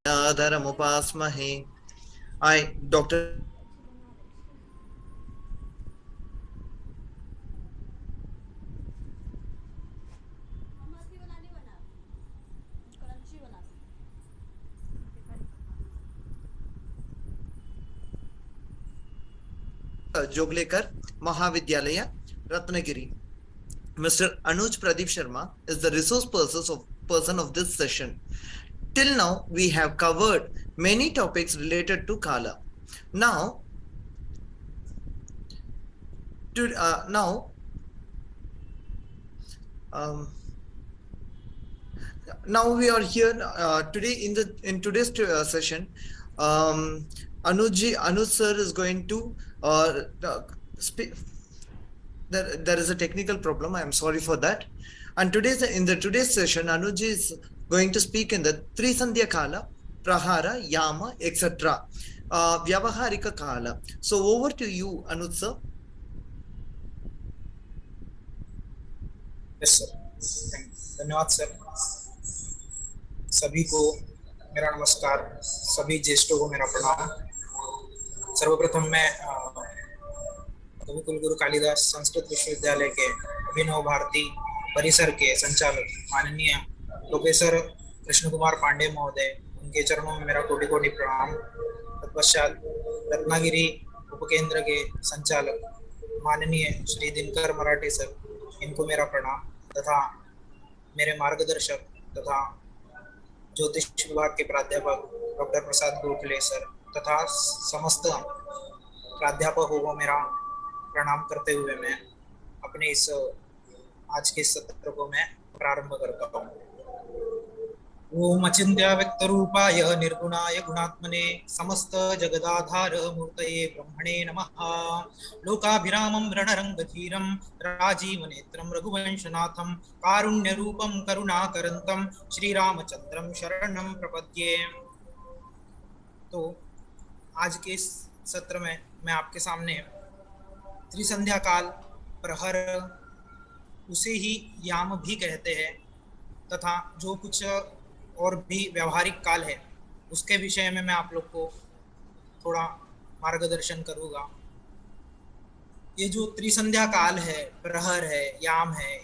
धरमुपास्महे। I, Dr. Joglekar, Mahavidyalaya, Ratnagiri. Mr. Anuj Pradeep Sharma is the resource person of this session. Till now, we have covered many topics related to Kala. Now, to, now, um, now we are here today in today's session. Anuj sir is going to speak. There is a technical problem. I am sorry for that. And today's session, Anuj is going to speak in the Trisandhya Kala, Prahara, Yama, etc. Vyavaharika Kala. So over to you, Anuj sir. Yes sir, धन्यवाद sir. सभी को मेरा नमस्कार, सभी ज्येष्ठों को मेरा प्रणाम। सर्वप्रथम मैं कवि कुलगुरु कालिदास संस्कृत विश्वविद्यालय के अभिनव भारती परिसर के संचालक माननीय प्रोफेसर कृष्ण कुमार पांडे महोदय, उनके चरणों में मेरा कोटि कोटि प्रणाम। तत्पश्चात रत्नागिरी उपकेंद्र के संचालक माननीय श्री दिनकर मराठे सर, इनको मेरा प्रणाम, तथा मेरे मार्गदर्शक तथा ज्योतिष विभाग के प्राध्यापक डॉक्टर प्रसाद गोखले सर तथा समस्त प्राध्यापकों को मेरा प्रणाम करते हुए मैं अपने इस आज के सत्र को मैं प्रारंभ करता हूँ। ओम अचिंत्य व्यक्त रूपाय निर्गुणाय गुणात्मने समस्त जगदाधार मूर्तये ब्रह्मणे नमः। लोकाभिरामं रणरंगधीरं राजीवनेत्रं रघुवंशनाथं कारुण्यरूपं करुणाकरन्तं श्रीरामचंद्रं शरणं प्रपद्ये। तो आज के इस सत्र में मैं आपके सामने त्रिसंध्या काल, प्रहर, उसे ही याम भी कहते हैं, तथा जो कुछ और भी व्यवहारिक काल है उसके विषय में मैं आप लोग को थोड़ा मार्गदर्शन करूँगा। ये जो त्रिसंध्या काल है, प्रहर है, याम है,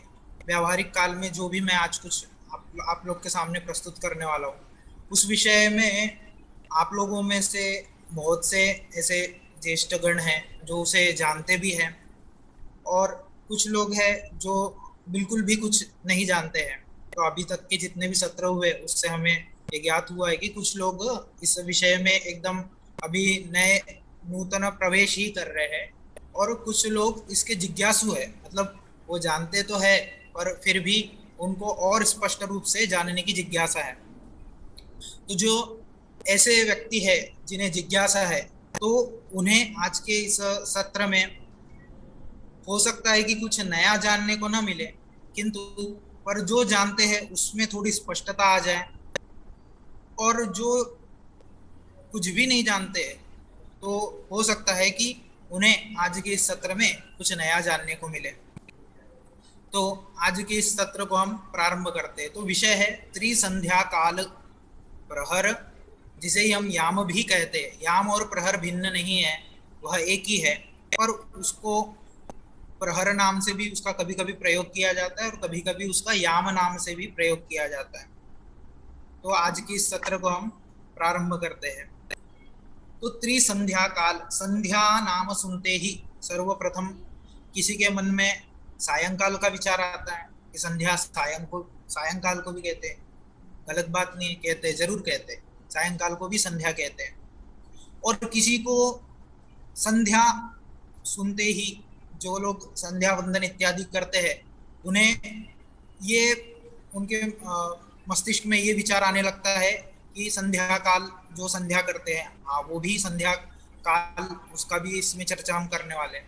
व्यवहारिक काल में जो भी मैं आज कुछ आप लोग के सामने प्रस्तुत करने वाला हूँ, उस विषय में आप लोगों में से बहुत से ऐसे ज्येष्ठगण हैं जो उसे जानते भी हैं, और कुछ लोग हैं जो बिल्कुल भी कुछ नहीं जानते हैं। तो अभी तक के जितने भी सत्र हुए उससे हमें ये ज्ञात हुआ है कि कुछ लोग इस विषय में एकदम अभी नए नूतन प्रवेश ही कर रहे हैं, और कुछ लोग इसके जिज्ञासु है, मतलब वो जानते तो है पर फिर भी उनको और स्पष्ट रूप से जानने की जिज्ञासा है। तो जो ऐसे व्यक्ति है जिन्हें जिज्ञासा है, तो उन्हें आज के इस सत्र में हो सकता है कि कुछ नया जानने को ना मिले, किंतु पर जो जानते हैं उसमें थोड़ी स्पष्टता आ जाए, और जो कुछ भी नहीं जानते तो हो सकता है कि उन्हें आज के इस सत्र में कुछ नया जानने को मिले। तो आज के इस सत्र को हम प्रारंभ करते हैं। तो विषय है त्रिसंध्या काल प्रहर, जिसे ही हम याम भी कहते हैं। याम और प्रहर भिन्न नहीं है, वह एक ही है, पर उसको प्रहर नाम से भी उसका कभी कभी प्रयोग किया जाता है और कभी कभी उसका याम नाम से भी प्रयोग किया जाता है। तो आज की इस सत्र को हम प्रारंभ करते हैं। तो त्रिसंध्या काल, संध्या नाम सुनते ही सर्वप्रथम किसी के मन में सायंकाल का विचार आता है कि संध्या सायंकाल को भी कहते हैं, गलत बात नहीं, कहते जरूर कहते हैं, सायंकाल को भी संध्या कहते हैं। और किसी को संध्या सुनते ही जो लोग संध्या वंदन इत्यादि करते हैं, उन्हें ये उनके मस्तिष्क में ये विचार आने लगता है कि संध्या काल जो संध्या करते हैं, हाँ वो भी संध्या काल, उसका भी इसमें चर्चा हम करने वाले हैं।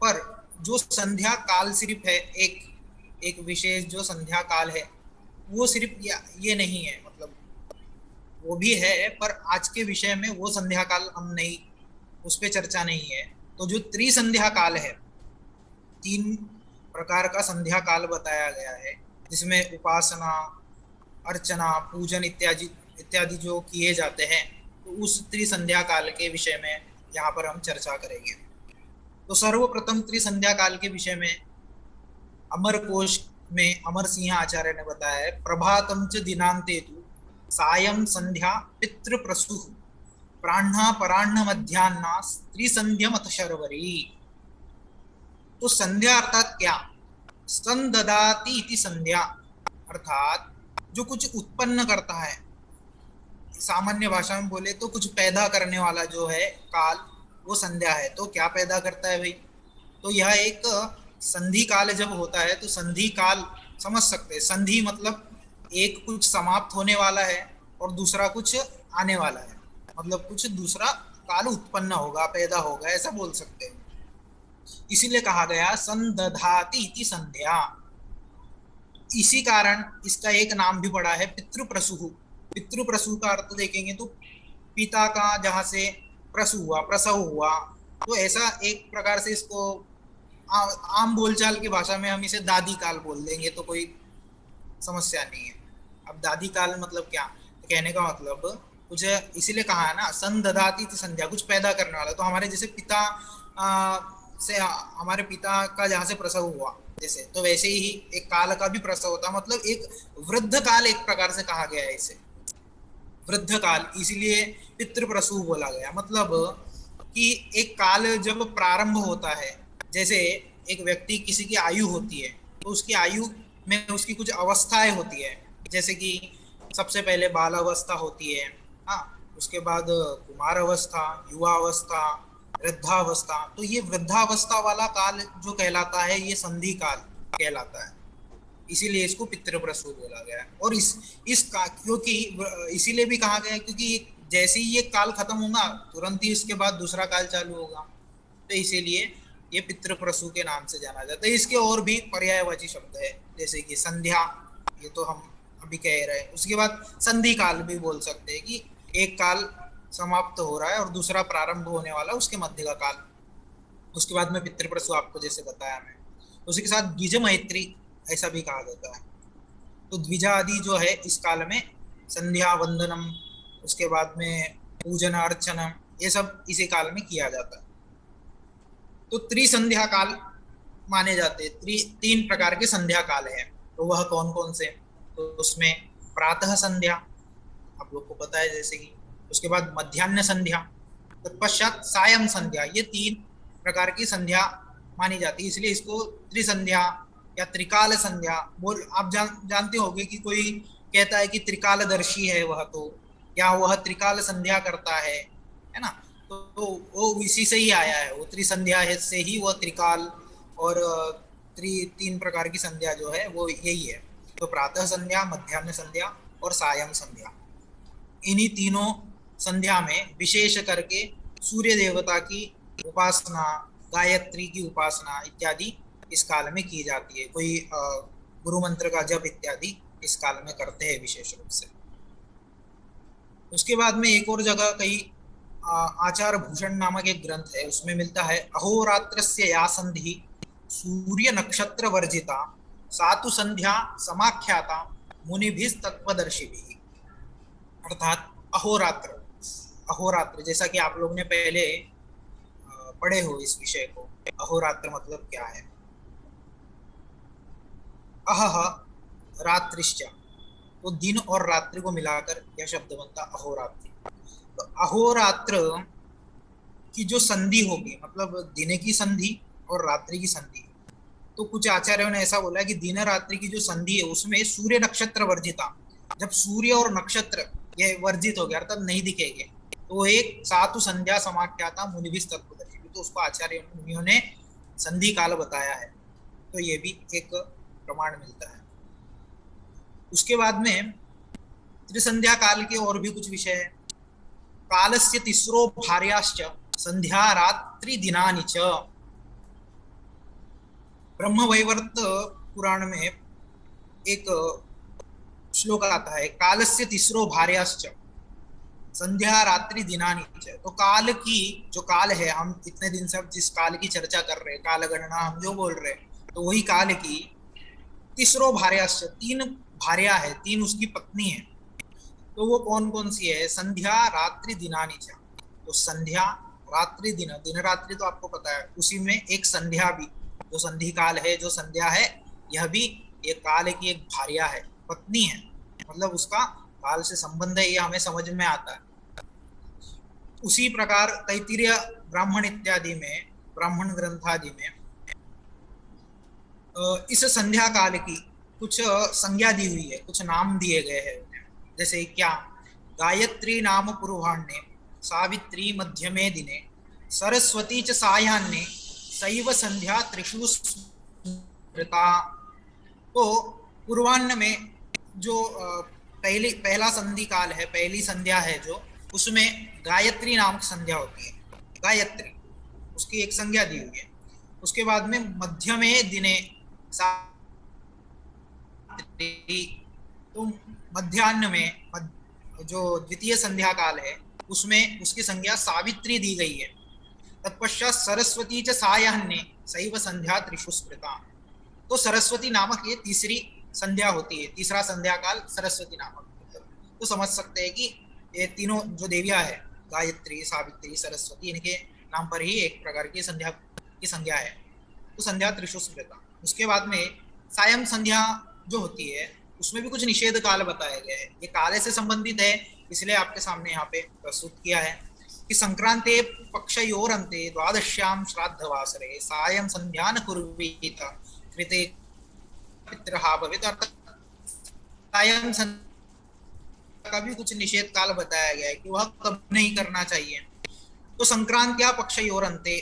पर जो संध्या काल सिर्फ है, एक विशेष जो संध्या काल है वो सिर्फ ये नहीं है, मतलब वो भी है, पर आज के विषय में वो संध्या काल हम नहीं, उस पर चर्चा नहीं है। तो जो त्रिसंध्या काल है, 3 प्रकार का संध्या काल बताया गया है, जिसमें उपासना, अर्चना, पूजन इत्यादि इत्यादि जो किए जाते हैं, तो उस त्रिसंध्या काल के विषय में यहाँ पर हम चर्चा करेंगे। तो सर्वप्रथम त्रिसंध्या काल के विषय में अमर कोश में अमर सिंह आचार्य ने बताया है, प्रभातम च दिनांते तु सायं संध्या पितृ प्रसु प्राह्ना पराह्न मध्याह्ना त्रिसंध्यम अथ शर्वरी। तो संध्या अर्थात क्या? संददाति इति संध्या, अर्थात जो कुछ उत्पन्न करता है, सामान्य भाषा में बोले तो कुछ पैदा करने वाला जो है काल, वो संध्या है। तो क्या पैदा करता है भाई? तो यह एक संधि काल जब होता है तो संधि काल समझ सकते हैं। संधि मतलब एक कुछ समाप्त होने वाला है और दूसरा कुछ आने वाला है, मतलब कुछ दूसरा काल उत्पन्न होगा, पैदा होगा, ऐसा बोल सकते हैं। इसीलिए कहा गया संदधाति इति संध्या। इसी कारण इसका एक नाम भी पड़ा है पितृप्रसु। पितृप्रसु का अर्थ देखेंगे तो पिता का जहां से प्रसु हुआ, प्रसव हुआ, तो ऐसा एक प्रकार से इसको आम बोलचाल की भाषा में हम इसे दादी काल बोल देंगे तो कोई समस्या नहीं है। अब दादी काल मतलब क्या? तो कहने का मतलब कुछ, इसीलिए कहा है ना संदधाति इति संध्या, कुछ पैदा करने वाला। तो हमारे जैसे पिता से, हमारे पिता का जहाँ से प्रसव हुआ जैसे, तो वैसे ही एक काल का भी प्रसव होता, मतलब एक वृद्ध काल एक प्रकार से कहा गया है इसे, वृद्ध काल। इसीलिए पितृप्रसु बोला गया, मतलब कि एक काल जब प्रारंभ होता है, जैसे एक व्यक्ति किसी की आयु होती है तो उसकी आयु में उसकी कुछ अवस्थाएं होती है, जैसे कि सबसे पहले बाल अवस्था होती है, हाँ, उसके बाद कुमार अवस्था, युवा अवस्था, वृद्धावस्था। तो ये वृद्धावस्था वाला काल जो कहलाता है ये संधि काल कहलाता है, इसीलिए इसको पितृप्रसु बोला गया है। और इस का क्योंकि इसीलिए भी कहा गया है क्योंकि जैसे ही ये काल खत्म होगा तुरंत ही इसके बाद दूसरा काल चालू होगा, तो इसीलिए ये पितृप्रसु के नाम से जाना जाता है। इसके और भी पर्यायवाची शब्द है, जैसे कि संध्या, ये तो हम अभी कह रहे हैं। उसके बाद संधि काल भी बोल सकते हैं कि एक काल समाप्त हो रहा है और दूसरा प्रारंभ होने वाला, उसके मध्य का काल। उसके बाद में पितृप्रसु आपको जैसे बताया मैं। उसके साथ द्विज मैत्री ऐसा भी कहा जाता है। तो द्विजा आदि जो है इस काल में संध्या वंदनम, उसके बाद में पूजन अर्चनम, ये सब इसी काल में किया जाता है। तो त्रिसंध्या काल माने जाते हैं। तीन प्रकार के संध्या काल हैं, तो वह कौन कौन से? तो उसमें प्रातः संध्या आप लोग को पता है जैसे कि, उसके बाद मध्याह्न संध्या, तत्पश्चात सायं संध्या। ये तीन प्रकार की संध्या मानी जाती है, इसलिए इसको त्रिसंध्या या त्रिकाल संध्या बोल। आप जानते होंगे कि कोई कहता है कि त्रिकालदर्शी है वह, तो या वह त्रिकाल संध्या करता है ना, तो वो इसी से ही आया है, वो त्रिसंध्या है से ही वह त्रिकाल और तीन प्रकार की संध्या जो है वो यही है। तो प्रातः संध्या, मध्याह्न संध्या और सायं संध्या, इन्हीं तीनों संध्या में विशेष करके सूर्य देवता की उपासना, गायत्री की उपासना इत्यादि इस काल में की जाती है। कोई गुरु मंत्र का जप इत्यादि इस काल में करते हैं विशेष रूप से। उसके बाद में एक और जगह कई आचार भूषण नामक एक ग्रंथ है, उसमें मिलता है अहोरात्रस्य या संधि सूर्य नक्षत्र वर्जिता सातु संध्या समाख्याता मुनिभिः तत्वदर्शिभिः। अर्थात अहोरात्र, अहोरात्र जैसा कि आप लोग ने पहले पढ़े हो इस विषय को। अहोरात्र मतलब क्या है? अहह रात्रिश्च, तो दिन और रात्रि को मिलाकर यह शब्द बनता अहोरात्रि। तो अहोरात्र की जो संधि होगी, मतलब दिन की संधि और रात्रि की संधि, तो कुछ आचार्यों ने ऐसा बोला कि दिन रात्रि की जो संधि है उसमें सूर्य नक्षत्र वर्जिता, जब सूर्य और नक्षत्र ये वर्जित हो गया अर्थात नहीं दिखेंगे, तो एक सातु संध्या समाख्याता मुनिभिः तत्वदर्शी, तो उसको आचार्य मुनियों ने संधि काल बताया है। तो ये भी एक प्रमाण मिलता है। उसके बाद में त्रिसंध्या काल के और भी कुछ विषय है। कालस्य तिस्रो भार्याश्च संध्या रात्रि दिनानि च। ब्रह्मवैवर्त पुराण में एक श्लोक आता है, कालस्य तिस्रो भार्याश्च संध्या रात्रि दिनानि च। तो काल की जो काल है, हम इतने दिन से जिस काल की चर्चा कर रहे हैं, काल गणना हम जो बोल रहे हैं, तो वही काल की तिस्रो भार्याश्च, तीन भार्या है, तीन उसकी पत्नी है। तो वो कौन कौन सी है? संध्या रात्रि दिनानि च। तो संध्या रात्रि दिन, दिन रात्रि तो आपको पता है, उसी में एक संध्या भी, जो संधि काल है, जो संध्या है, यह भी एक काल की एक भार्या है, पत्नी है, मतलब उसका काल से संबंध है, ये हमें समझ में आता है। उसी प्रकार तैत्तिरीय ब्राह्मण इत्यादि में, ब्राह्मण ग्रंथ आदि में इस संध्या काल की कुछ संज्ञा दी हुई है, कुछ नाम दिए गए हैं। जैसे क्या? गायत्री नाम पूर्वाह्ने, सावित्री मध्यमे दिने, सरस्वती च सायाह्ने, सैव संध्या त्रिषु स्मृता। तो पूर्वाह्न में जो पहला संधि काल है, पहली संध्या है जो, उसमें गायत्री नाम की संध्या होती है, गायत्री, उसकी एक संज्ञा दी हुई है। उसके बाद में मध्यमे दिने तो मध्याह्न में जो द्वितीय संध्या काल है, उसमें उसकी संज्ञा सावित्री दी गई है। तत्पश्चात सरस्वती च सायाह्ने सैव संध्या त्रिषु स्मृता। तो सरस्वती नामक ये तीसरी संध्या होती है, तीसरा संध्या काल सरस्वती नामक। तो समझ सकते हैं कि ये तीनों जो देवियां है, गायत्री, सावित्री, सरस्वती, इनके नाम पर ही एक प्रकार की संध्या की संज्ञा है। तो संध्या त्रिषु स्मृता। उसके बाद में सायं संध्या जो होती है, उसमें भी कुछ निषेध काल बताए गए हैं। ये काले से संबंधित है, इसलिए आपके सामने यहाँ पे प्रस्तुत किया है कि संक्रांते पक्षयोरन्ते द्वादश्याम श्राद्धवासरे सायं संध्या न कुर्वीत कृते पितरहा भवेत्। सायं संध्या का भी कुछ निषेध काल बताया गया है कि वह कब नहीं करना चाहिए। तो संक्रांत्या पक्षयोरन्ते,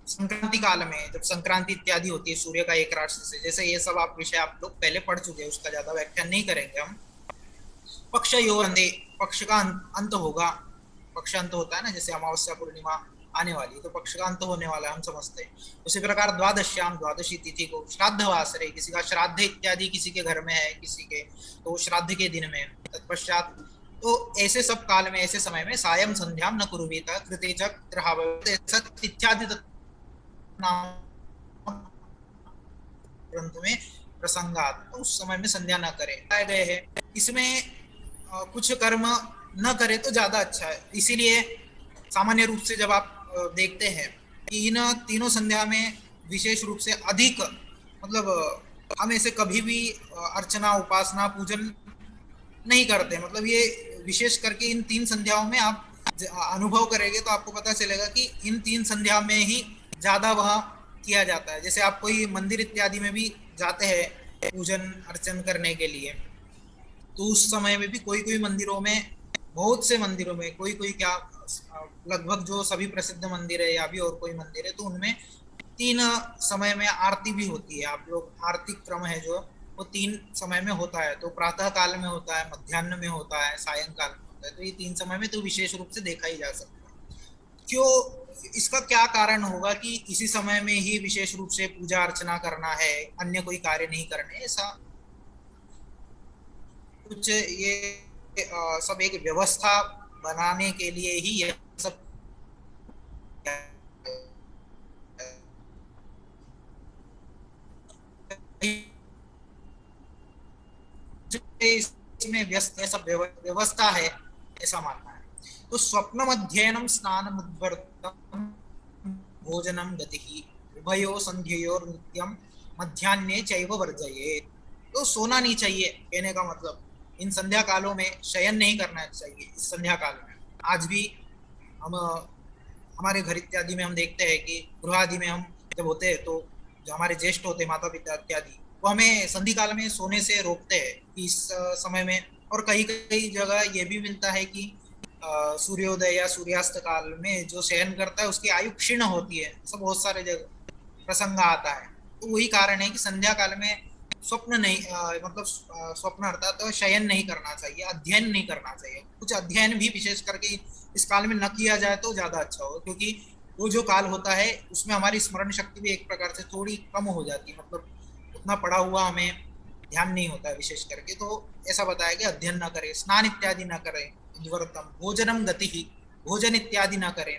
संक्रांति काल में जब संक्रांति इत्यादि होती है सूर्य का एक राशि से, जैसे ये सब आप विषय आप लोग पहले पढ़ चुके हैं, उसका ज्यादा व्याख्यान नहीं करेंगे हम। पक्षयोरन्ते, पक्ष का अंत होगा, पक्ष अंत होता है ना, जैसे अमावस्या पूर्णिमा आने वाली, तो पक्ष का अंत होने वाला हम समझते हैं। उसी प्रकार द्वादश्याम, द्वादशी तिथि को, श्राद्धवासरे, किसी का श्राद्ध इत्यादि किसी के घर में है किसी के, तो श्राद्ध के दिन में, तत्पश्चात तो ऐसे सब काल में, ऐसे समय में सायं संध्याम न कुर्वीत कृते च पितरहा भवेत् इत्यादि ग्रंथ में प्रसंगात, तो उस समय में संध्या न करे आए गए हैं। इसमें कुछ कर्म न करे तो ज्यादा अच्छा है। इसीलिए सामान्य रूप से जब आप देखते हैं कि इन तीनों संध्या में विशेष रूप से अधिक, मतलब हम ऐसे कभी भी अर्चना, उपासना, पूजन नहीं करते। मतलब ये विशेष करके इन तीन संध्याओं में आप अनुभव करेंगे तो आपको पता चलेगा कि इन तीन संध्या में ही ज्यादा वह किया जाता है। जैसे आप कोई मंदिर इत्यादि में भी जाते हैं पूजन अर्चन करने के लिए, तो उस समय में भी कोई कोई मंदिरों में, बहुत से मंदिरों में, कोई कोई क्या, लगभग जो सभी प्रसिद्ध मंदिर है या भी और कोई मंदिर है, तो उनमें तीन समय में आरती भी होती है। आप लोग आरती क्रम है जो, वो तीन समय में होता है। तो प्रातः काल में होता है, मध्याह्न में होता है, सायंकाल में होता है। तो ये तीन समय में तो विशेष रूप से देखा ही जा सकता है। क्यों, इसका क्या कारण होगा कि इसी समय में ही विशेष रूप से पूजा अर्चना करना है, अन्य कोई कार्य नहीं करने, ऐसा कुछ ये सब एक व्यवस्था बनाने के लिए ही ये सब इसमें व्यस्त, सब व्यवस्था है, ऐसा मानना है। तो स्वप्नम अध्ययनम स्नानम उद्वर्तम भोजनम गतिः उभयो संध्योर नित्यम मध्याह्ने चैव वर्जयेत्। तो सोना नहीं चाहिए, कहने का मतलब इन संध्या कालों में शयन नहीं करना चाहिए। इस संध्या काल में आज भी हम हमारे घर इत्यादि में हम देखते हैं कि गृह आदि में हम जब होते हैं तो जो हमारे ज्येष्ठ होते हैं, माता पिता इत्यादि, वो हमें संधि काल में सोने से रोकते हैं कि इस समय में। और कई कई जगह ये भी मिलता है कि सूर्योदय या सूर्यास्त काल में जो शयन करता है उसकी आयु क्षीण होती है। सब बहुत सारे जगह प्रसंग आता है। तो वही कारण है कि संध्या काल में स्वप्न नहीं, मतलब स्वप्न अर्थात तो शयन नहीं करना चाहिए, अध्ययन नहीं करना चाहिए। कुछ अध्ययन भी विशेष करके इस काल में न किया जाए तो ज्यादा अच्छा होगा, क्योंकि वो जो काल होता है उसमें हमारी स्मरण शक्ति भी एक प्रकार से थोड़ी कम हो जाती है। मतलब उतना पढ़ा हुआ हमें ध्यान नहीं होता है विशेष करके। तो ऐसा बताया कि अध्ययन न करें, स्नान इत्यादि न करें, उद्वर्तम भोजनम गति ही, भोजन इत्यादि न करें,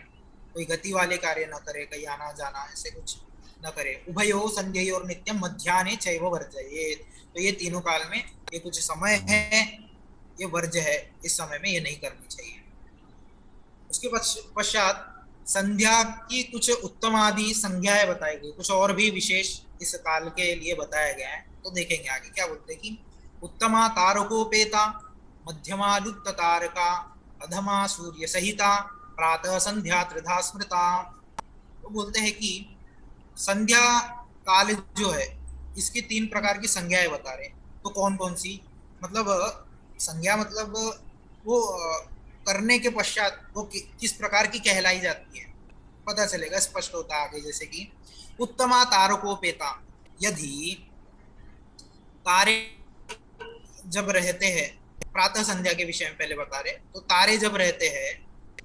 कोई गति वाले कार्य न करें, कहीं आना जाना ऐसे कुछ न करे। उभयो संध्य और नित्यम मध्याह्ने चैव वर्जयेत्। तो ये तीनों काल में ये कुछ समय है, ये वर्ज्य है, इस समय में ये नहीं करनी चाहिए। उसके पश्चात संध्या की कुछ उत्तम आदि संज्ञाएं बताई गई, कुछ और भी विशेष इस काल के लिए बताया गया है, तो देखेंगे आगे क्या बोलते हैं कि उत्तमा तारकोपेता, मध्यमा लुप्त तारका, अधमा सूर्य सहिता, प्रातः संध्या त्रिधा स्मृता। तो बोलते हैं कि संध्या काल जो है इसकी 3 प्रकार की संज्ञाएं बता रहे हैं। तो कौन कौन सी, मतलब संज्ञा मतलब वो करने के पश्चात वो किस प्रकार की कहलाई जाती है, पता चलेगा, स्पष्ट होता है आगे। जैसे कि उत्तमा तारकोपेता, यदि तारे जब रहते हैं, प्रातः संध्या के विषय में पहले बता रहे, तो तारे जब रहते हैं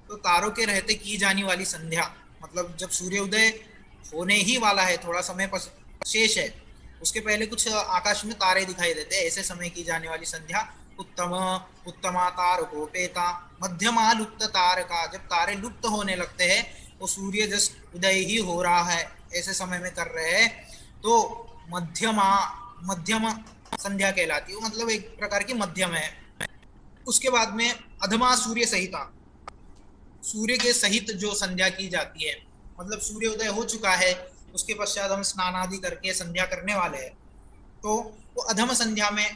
तो तारों के रहते की जाने वाली संध्या, मतलब जब सूर्योदय होने ही वाला है, थोड़ा समय शेष है, उसके पहले कुछ आकाश में तारे दिखाई देते हैं, ऐसे समय की जाने वाली संध्या उत्तमा तारकोपेता। मध्यमा लुप्त तारका, जब तारे लुप्त होने लगते हैं, वो सूर्य जस्ट उदय ही हो रहा है ऐसे समय में कर रहे हैं, तो मध्यम संध्या कहलाती है, मतलब एक प्रकार की मध्यम है। उसके बाद में अधमा सूर्य सहिता, सूर्य के सहित जो संध्या की जाती है, मतलब सूर्योदय हो चुका है, उसके पश्चात हम स्नान आदि करके संध्या करने वाले हैं, तो वो अधम संध्या में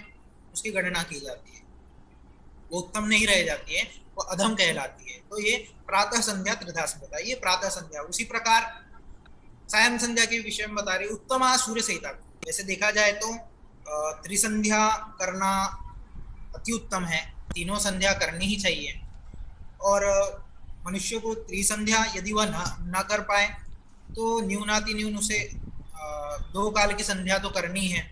उसकी गणना की जाती है, वो उत्तम नहीं रह जाती है, वो अधम कहलाती है। तो ये प्रातः संध्या त्रिधा स्मृता, ये प्रातः संध्या। उसी प्रकार सायं संध्या के विषय में बता रही उत्तमा सूर्य सहिता। वैसे देखा जाए तो त्रिसंध्या करना अति उत्तम है, तीनों संध्या करनी ही चाहिए, और मनुष्य को त्रिसंध्या यदि वह न कर पाए तो न्यूनाति न्यून उसे 2 काल की संध्या तो करनी है,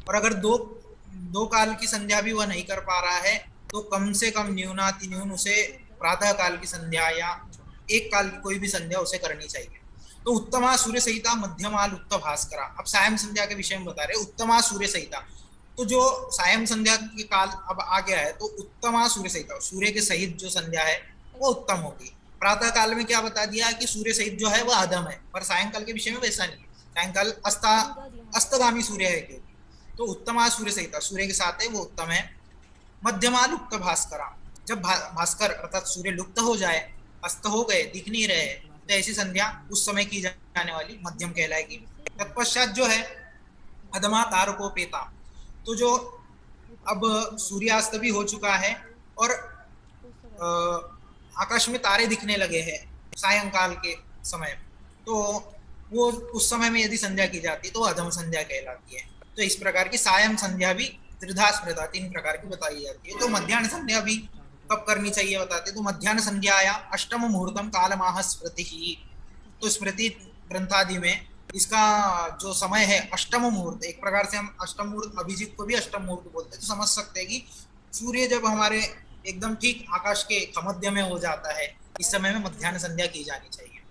और अगर दो काल की संध्या भी वह नहीं कर पा रहा है तो कम से कम न्यूनाति न्यून उसे प्रातः काल की संध्या या 1 काल की कोई भी संध्या उसे करनी चाहिए। तो उत्तमा सूर्य सहिता, मध्यमा लुप्त भास्करा। अब सायं संध्या के विषय में बता रहे उत्तमा सूर्य सहिता, तो जो सायं संध्या के काल अब आ गया है, तो उत्तमा सूर्य सहिता, सूर्य के सहित जो संध्या है वो उत्तम होगी। प्रातः काल में क्या बता दिया कि सूर्य सहित जो है वह अधम है, पर सायंकाल के विषय में वैसा नहीं है, सायंकाल अस्तगामी सूर्य है क्योंकि, तो उत्तमा सूर्य सहिता, सूर्य के साथ है वो उत्तम है। मध्यमा लुप्त भास्करा, जब भास्कर अर्थात सूर्य लुप्त हो जाए, अस्त हो गए, दिख नहीं रहे, तो ऐसी संध्या उस समय की जाने वाली मध्यम कहलाएगी। तत्पश्चात जो है अधमा तारकोपेता, तो जो अब सूर्यास्त भी हो चुका है और आकाश में तारे दिखने लगे हैं सायंकाल के समय, तो वो उस समय में यदि संध्या की जाती तो अधम संध्या कहलाती है। तो इस प्रकार की सायं संध्या भी त्रिधा स्मृता 3 प्रकार की बताई जाती है। तो मध्याह्न संध्या भी कब करनी चाहिए बताते, तो मध्याह्न संध्याया अष्टम मुहूर्तम कालमाह स्मृति ही। तो स्मृति ग्रंथादि में इसका जो समय है अष्टम मुहूर्त, एक प्रकार से हम अष्टम मुहूर्त, अभिजीत को भी अष्टम मुहूर्त बोलते हैं, तो समझ सकते हैं कि सूर्य जब हमारे एकदम ठीक आकाश के मध्य में हो जाता है, इस समय में मध्याह्न संध्या की जानी चाहिए।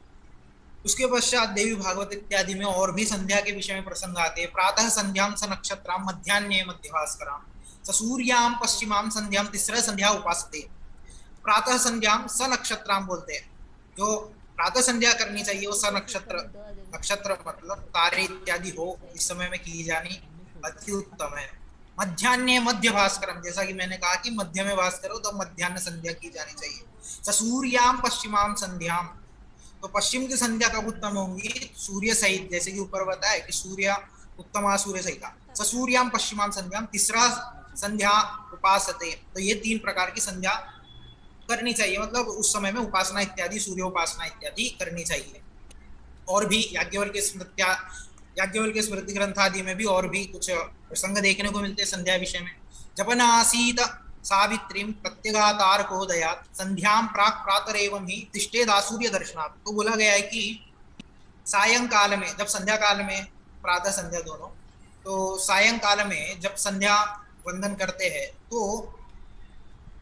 उसके पश्चात देवी भागवत इत्यादि में और भी संध्या के विषय में प्रसंग आते हैं। प्रातः संध्याम स नक्षत्राम, मध्याह्ने मध्यभास्कराम, सूर्याम पश्चिमाम संध्याम, तीसरा संध्या उपासते। प्रातः संध्याम स नक्षत्राम बोलते हैं, जो प्रातः संध्या करनी चाहिए वो स नक्षत्र, नक्षत्र मतलब तारे इत्यादि हो, इस समय में की जानी अति उत्तम है। मध्याह्ने मध्य भास्करम, जैसा कि मैंने कहा कि मध्य में भास्कर हो तो मध्याह्न संध्या की जानी चाहिए। सूर्याम पश्चिमाम संध्याम, तो पश्चिम की संध्या कब उत्तम होंगी, सूर्य सहित, जैसे कि ऊपर बताया कि सूर्य उत्तमा सूर्य सहिता। सूर्याम पश्चिमाम संध्याम, तीसरा संध्या उपासते, तो ये 3 प्रकार की संध्या करनी चाहिए, मतलब उस समय में उपासना इत्यादि, सूर्य उपासना इत्यादि करनी चाहिए। और भी याज्ञवल्क्य स्मृति ग्रंथ आदि में भी और भी कुछ प्रसंग देखने को मिलते हैं संध्या विषय में। जपनासीत सावित्रीम प्रत्यगातारकोदयात संध्याम प्राक प्रातरेवं ही तिष्ठेदा सूर्य दर्शनात्। तो बोला गया है कि सायंकाल में, जब संध्या काल में, प्रातः संध्या दोनों, तो सायंकाल में जब संध्या वंदन करते हैं तो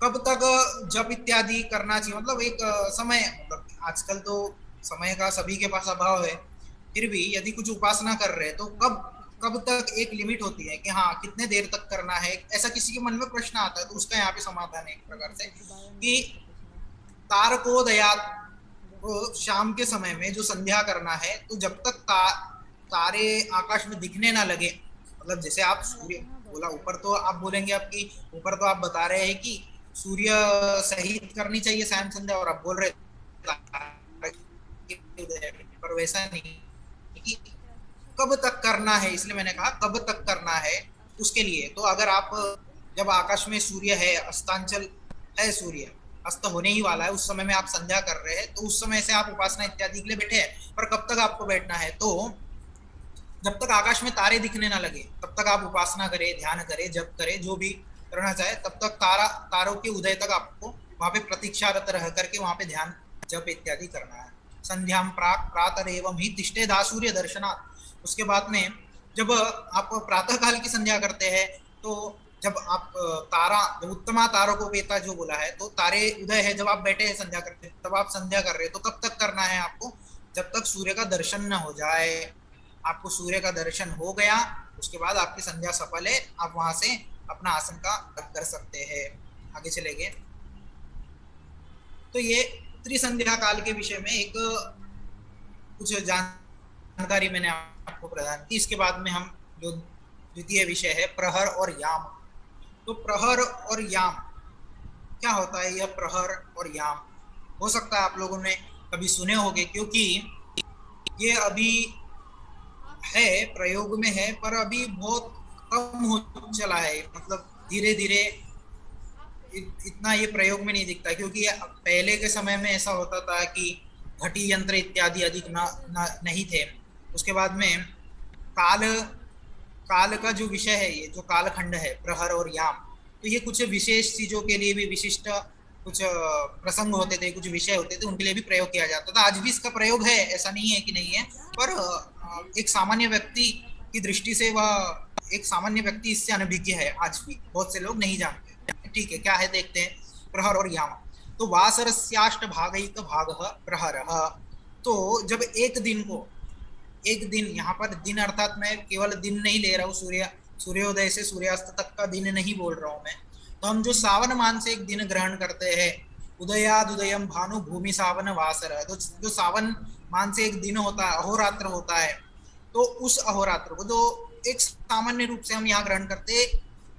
कब तक जप इत्यादि करना चाहिए, मतलब एक समय, मतलब आजकल तो समय का सभी के पास अभाव है, फिर भी यदि कुछ उपासना कर रहे हैं तो कब तक एक लिमिट होती है कि हाँ कितने देर तक करना है, ऐसा किसी के मन में प्रश्न आता है, तो उसका यहाँ पे समाधान है एक प्रकार से कि तारकोदयात, तो शाम के समय में जो संध्या करना है, तो जब तक तारे आकाश में दिखने ना लगे, मतलब जैसे आप सूर्य बोला ऊपर, तो आप बोलेंगे आपकी ऊपर तो आप बता रहे हैं कि सूर्य सहित करनी चाहिए सायं संध्या, और आप बोल रहे पर वैसा नहीं कि कब तक करना है, इसलिए मैंने कहा कब तक करना है उसके लिए। तो अगर आप जब आकाश में सूर्य है, अस्तांचल है, सूर्य अस्त होने ही वाला है, उस समय में आप संध्या कर रहे हैं, तो उस समय से आप उपासना इत्यादि के लिए बैठे हैं। पर कब तक आपको बैठना है, तो जब तक आकाश में तारे दिखने ना लगे तब तक आप उपासना करें, ध्यान करें, जप करें, जो भी करना चाहे, तब तक तारों के उदय तक आपको वहां पे प्रतीक्षारत रह करके वहां पे ध्यान जप इत्यादि करना है। संध्याम प्राक प्रातः एवं ही तिष्ठेदा सूर्य दर्शनात्। उसके बाद में जब आप प्रातः काल की संध्या करते हैं, तो जब आप जब उत्तमा तारों को वेता जो बोला है, तो तारे उदय है, जब आप बैठे हैं संध्या करते हैं, तब आप संध्या कर रहे हैं, तो कब तक करना है आपको, जब तक सूर्य का दर्शन न हो जाए। आपको सूर्य का दर्शन हो गया, उसके बाद आपकी संध्या सफल है, आप वहां से अपना आसन का कर सकते हैं। आगे चले गए, तो ये त्रिसंध्या काल के विषय में एक कुछ जानकारी मैंने आपको प्रदान की। इसके बाद में हम जो द्वितीय विषय है प्रहर और याम। तो प्रहर और याम क्या होता है? यह प्रहर और याम हो सकता है आप लोगों ने कभी सुने होंगे, क्योंकि ये अभी है, प्रयोग में है, पर अभी बहुत कम हो चला है, मतलब धीरे धीरे इतना ये प्रयोग में नहीं दिखता। क्योंकि पहले के समय में ऐसा होता था कि घटी यंत्र इत्यादि अधिक नहीं थे। उसके बाद में काल काल का जो विषय है, ये जो कालखंड है प्रहर और याम, तो ये कुछ विशेष चीजों के लिए भी विशिष्ट कुछ प्रसंग होते थे, कुछ विषय होते थे, उनके लिए भी प्रयोग किया जाता था। आज भी इसका प्रयोग है, ऐसा नहीं है कि नहीं है, पर एक सामान्य व्यक्ति की दृष्टि से वह एक सामान्य व्यक्ति इससे अनभिज्ञ है, आज भी बहुत से लोग नहीं जानते। ठीक है, क्या है देखते हैं। प्रहर और याम, तो वासरस्याष्ट भागैक भाग प्रहर। तो जब एक दिन को, एक दिन, यहाँ पर दिन अर्थात मैं केवल दिन नहीं ले रहा हूँ, सूर्योदय से सूर्यास्त तक का दिन नहीं बोल रहा हूँ मैं। तो हम जो सावन मान से एक दिन ग्रहण करते हैं, उदयाद उदयम भानु भूमि सावन वासर, तो जो सावन मान से एक दिन होता है, अहोरात्र होता है, तो उस अहोरात्र को जो एक सामान्य रूप से हम यहाँ ग्रहण करते हैं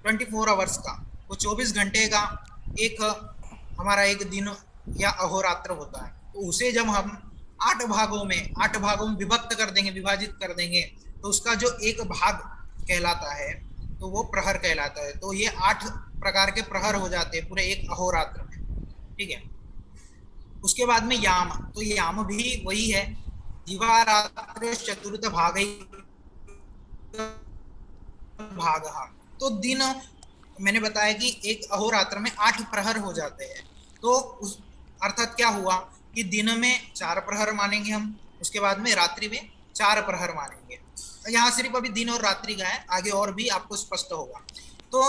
24 आवर्स का, वो 24 घंटे का एक हमारा एक दिन या अहोरात्र होता है। तो उसे जब हम 8 भागों में विभक्त कर देंगे, विभाजित कर देंगे, तो उसका जो एक भाग कहलाता है, तो वो प्रहर कहलाता है। तो ये 8 प्रकार के प्रहर हो जाते हैं पूरे एक अहोरात्र में। ठीक है, उसके बाद में याम, तो याम भी वही है, दिवारात्र चतुर्थ भाग भाग। तो दिन मैंने बताया कि एक अहोरात्र में 8 प्रहर हो जाते हैं। तो उस अर्थात क्या हुआ कि दिन में 4 प्रहर मानेंगे हम, उसके बाद में रात्रि में 4 प्रहर मानेंगे। यहाँ सिर्फ अभी दिन और रात्रि का है, आगे और भी आपको स्पष्ट होगा। तो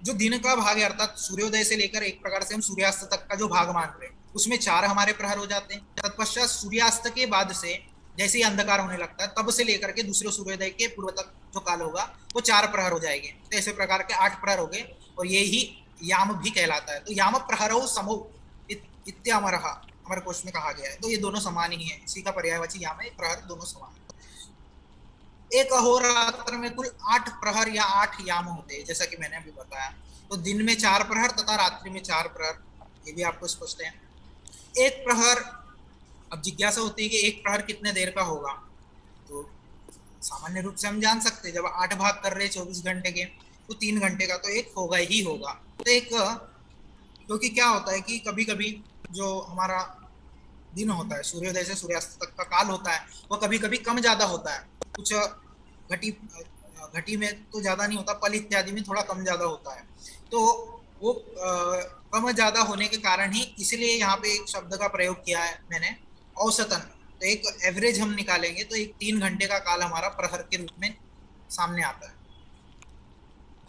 जो दिन का भाग है, अर्थात सूर्योदय से लेकर एक प्रकार से हम सूर्यास्त तक का जो भाग मान रहे हैं, उसमें 4 हमारे प्रहर हो जाते हैं। तत्पश्चात सूर्यास्त के बाद से जैसे ही अंधकार होने लगता है, तब से लेकर के दूसरे सूर्योदय के पूर्व तक जो काल होगा वो 4 प्रहर हो जाएंगे। तो ऐसे प्रकार के 8 प्रहर हो गए, और ये ही याम भी कहलाता है। तो याम प्रहरो समो इत्यामरः अमर कोश में कहा गया है। तो ये दोनों समान ही है, इसी का पर्यायवाची याम है, प्रहर दोनों समान है। एक अहोरात्र में कुल 8 प्रहर या 8 याम होते हैं, जैसा कि मैंने अभी बताया। तो दिन में 4 प्रहर तथा रात्रि में 4 प्रहर, ये भी आपको स्पष्ट है। एक प्रहर, अब जिज्ञासा होती है कि एक प्रहर कितने देर का होगा, तो सामान्य रूप से हम जान सकते हैं, जब 8 भाग कर रहे 24 घंटे के, तो 3 घंटे का तो एक होगा ही होगा। तो एक, क्योंकि क्या होता है कि कभी कभी जो हमारा दिन होता है, सूर्योदय से सूर्यास्त तक का काल होता है, वो कभी कभी कम ज्यादा होता है। कुछ घटी में तो ज्यादा नहीं होता, पल इत्यादि में थोड़ा कम ज्यादा होता है। तो वो कम ज्यादा होने के कारण ही इसलिए यहाँ पे एक शब्द का प्रयोग किया है मैंने, औसतन। तो एक एवरेज हम निकालेंगे तो एक 3 घंटे का काल हमारा प्रहर के रूप में सामने आता है।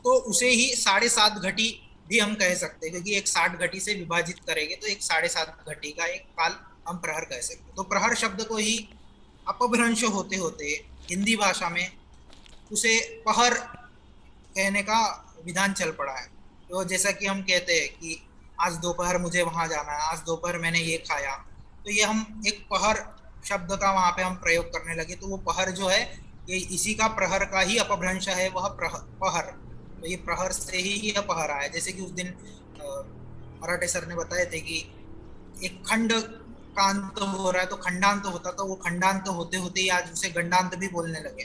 तो उसे ही 7.5 घटी भी हम कह सकते हैं, क्योंकि एक 60 घटी से विभाजित करेंगे तो एक 7.5 घटी का एक काल हम प्रहर कह सकते हैं। तो प्रहर शब्द को ही अपभ्रंश होते होते हिंदी भाषा में उसे पहर कहने का विधान चल पड़ा है। तो जैसा कि हम कहते हैं कि आज दोपहर मुझे वहां जाना है, आज दोपहर मैंने ये खाया, तो ये हम एक पहर शब्द का वहां पे हम प्रयोग करने लगे। तो वो पहर जो है, ये इसी का प्रहर का ही अपभ्रंश है, वह पहर। तो ये प्रहर से ही यह पहर आया। जैसे कि उस दिन मराठे सर ने बताए थे कि एक खंड का अंत हो रहा है तो खंडांत होता था, वो खंडांत होते होते ही आज उसे गंडांत भी बोलने लगे।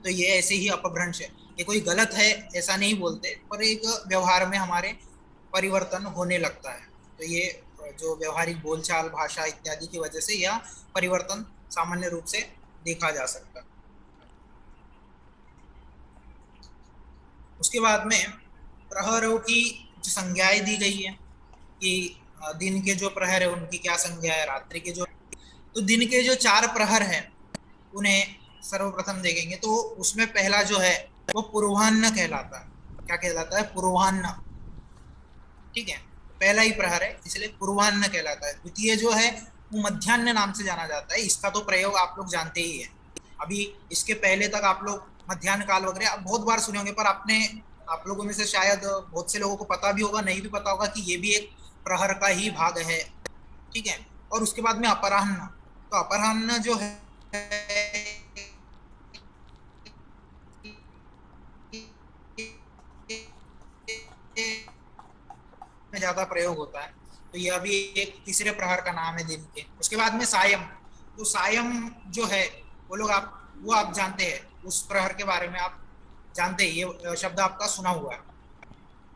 तो ये ऐसे ही अपभ्रंश है, ये कोई गलत है ऐसा नहीं बोलते, पर एक व्यवहार में हमारे परिवर्तन होने लगता है। तो ये जो व्यवहारिक बोलचाल भाषा इत्यादि की वजह से यह परिवर्तन सामान्य रूप से देखा जा सकता है। उसके बाद में प्रहरों की जो संज्ञाएं दी गई है कि दिन के जो प्रहर है उनकी क्या संज्ञा है, रात्रि के जो, तो दिन के जो 4 प्रहर है उन्हें सर्वप्रथम देखेंगे तो उसमें पहला जो है वो पूर्वाह्न कहलाता है। क्या कहलाता है? पूर्वाह्न। ठीक है, पहला ही प्रहर है इसलिए पूर्वाह्न कहलाता है। द्वितीय जो है वो मध्याह्न नाम से जाना जाता है, इसका तो प्रयोग आप लोग जानते ही है। अभी इसके पहले तक आप लोग मध्याह्न काल वगैरह आप बहुत बार सुने होंगे, पर आपने, आप लोगों में से शायद बहुत से लोगों को पता भी होगा, नहीं भी पता होगा कि ये भी एक प्रहर का ही भाग है। ठीक है, और उसके बाद में अपराह्न। तो अपराह्न जो है में ज्यादा प्रयोग होता है, तो यह भी एक तीसरे प्रहर का नाम है दिन के। उसके बाद में सायं। तो सायं जो है वो लोग आप, वो आप जानते हैं, उस प्रहर के बारे में आप जानते हैं, ये शब्द आपका सुना हुआ है।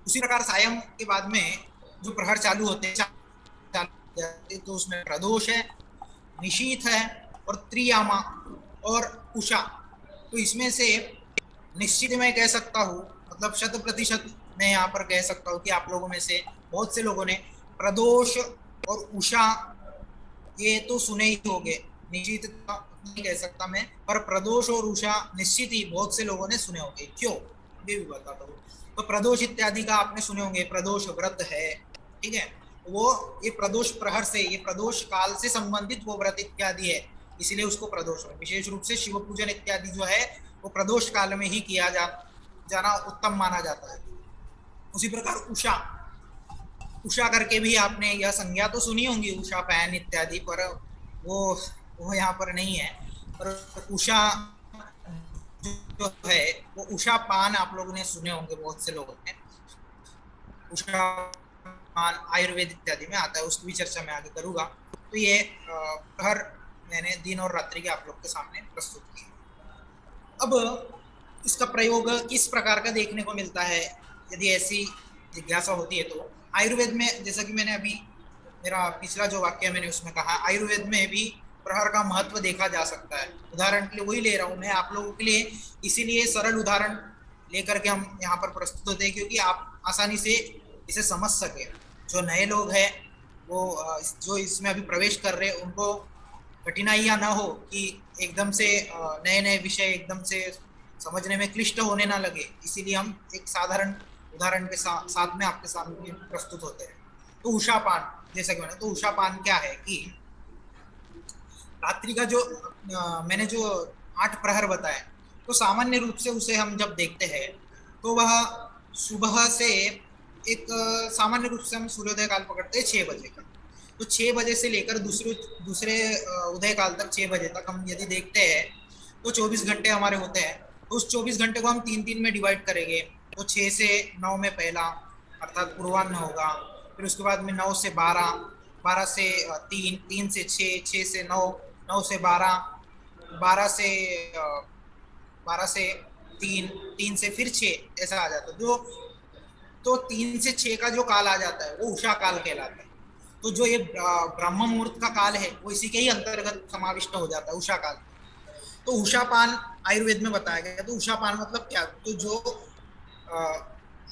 उसी प्रकार सायं के बाद में जो प्रहर चालू होते हैं तो उसमें प्रदोष है, निशीथ है और त्रियामा और उषा। तो इसमें से निश्चित मैं कह सकता हूँ, मतलब 100% मैं यहाँ पर कह सकता हूँ कि आप लोगों में से बहुत से लोगों ने प्रदोष और उषा ये तो सुने ही होंगे। निश्चित नहीं कह सकता मैं, पर प्रदोष और उषा निश्चित ही बहुत से लोगों ने सुने होंगे। क्यों, ये भी बताता हूँ। तो प्रदोष इत्यादि का आपने सुने होंगे, प्रदोष व्रत है। ठीक है, वो ये प्रदोष प्रहर से, ये प्रदोष काल से संबंधित वो व्रत इत्यादि है, इसलिए उसको प्रदोष, विशेष रूप से शिव पूजन इत्यादि जो है वो प्रदोष काल में ही किया जाना उत्तम माना जाता है। उसी प्रकार उषा, उषा करके भी आपने यह संज्ञा तो सुनी होंगी, उषा पैन इत्यादि, पर वो यहाँ पर नहीं है। पर उषा जो है वो उषा पान आप लोगों ने सुने होंगे, बहुत से लोगों ने। उषा पान आयुर्वेद इत्यादि में आता है, उसकी भी चर्चा मैं आगे करूंगा। तो ये हर मैंने दिन और रात्रि के आप लोग के सामने प्रस्तुत की। अब इसका प्रयोग किस प्रकार का देखने को मिलता है, यदि ऐसी जिज्ञासा होती है तो आयुर्वेद में, जैसा कि मैंने अभी मेरा पिछला जो वाक्य मैंने उसमें कहा, आयुर्वेद में भी प्रहर का महत्व देखा जा सकता है। उदाहरण के लिए वही ले रहा हूं मैं आप लोगों के लिए, इसीलिए सरल उदाहरण लेकर के हम यहाँ पर प्रस्तुत होते हैं, क्योंकि आप आसानी से इसे समझ सके। जो नए लोग हैं वो जो इसमें अभी प्रवेश कर रहे हैं उनको कठिनाइयां ना हो, कि एकदम से नए नए विषय एकदम से समझने में क्लिष्ट होने ना लगे, इसीलिए हम एक साधारण उदाहरण के साथ में आपके सामने प्रस्तुत होते हैं। तो उषापान, जैसा कि मैंने, तो उषापान क्या है कि रात्रि का जो मैंने जो 8 प्रहर बताए, तो सामान्य रूप से उसे हम जब देखते हैं तो वह सुबह से एक सामान्य रूप से हम सूर्योदय काल पकड़ते हैं 6 बजे का। तो 6 बजे से लेकर दूसरे दूसरे उदय काल तक 6 बजे तक हम यदि देखते हैं तो 24 घंटे हमारे होते हैं। तो उस 24 घंटे को हम 3 में डिवाइड करेंगे। तो 6 से 9 में पहला अर्थात पूर्वाह्न होगा, फिर उसके बाद में 9 से 12, 12 से 3, 3 से 6, 6 से 9, 9 से 12, 12 से 12 से 3, 3 से फिर 6, ऐसा आ जाता है। जो तो 3 से 6 का जो काल आ जाता है वो उषा काल कहलाता है। तो जो ये ब्रह्म मुहूर्त का काल है वो इसी के ही अंतर्गत समाविष्ट हो जाता है, उषा काल। तो उषापान आयुर्वेद में बताया गया। तो उषापान मतलब क्या, तो जो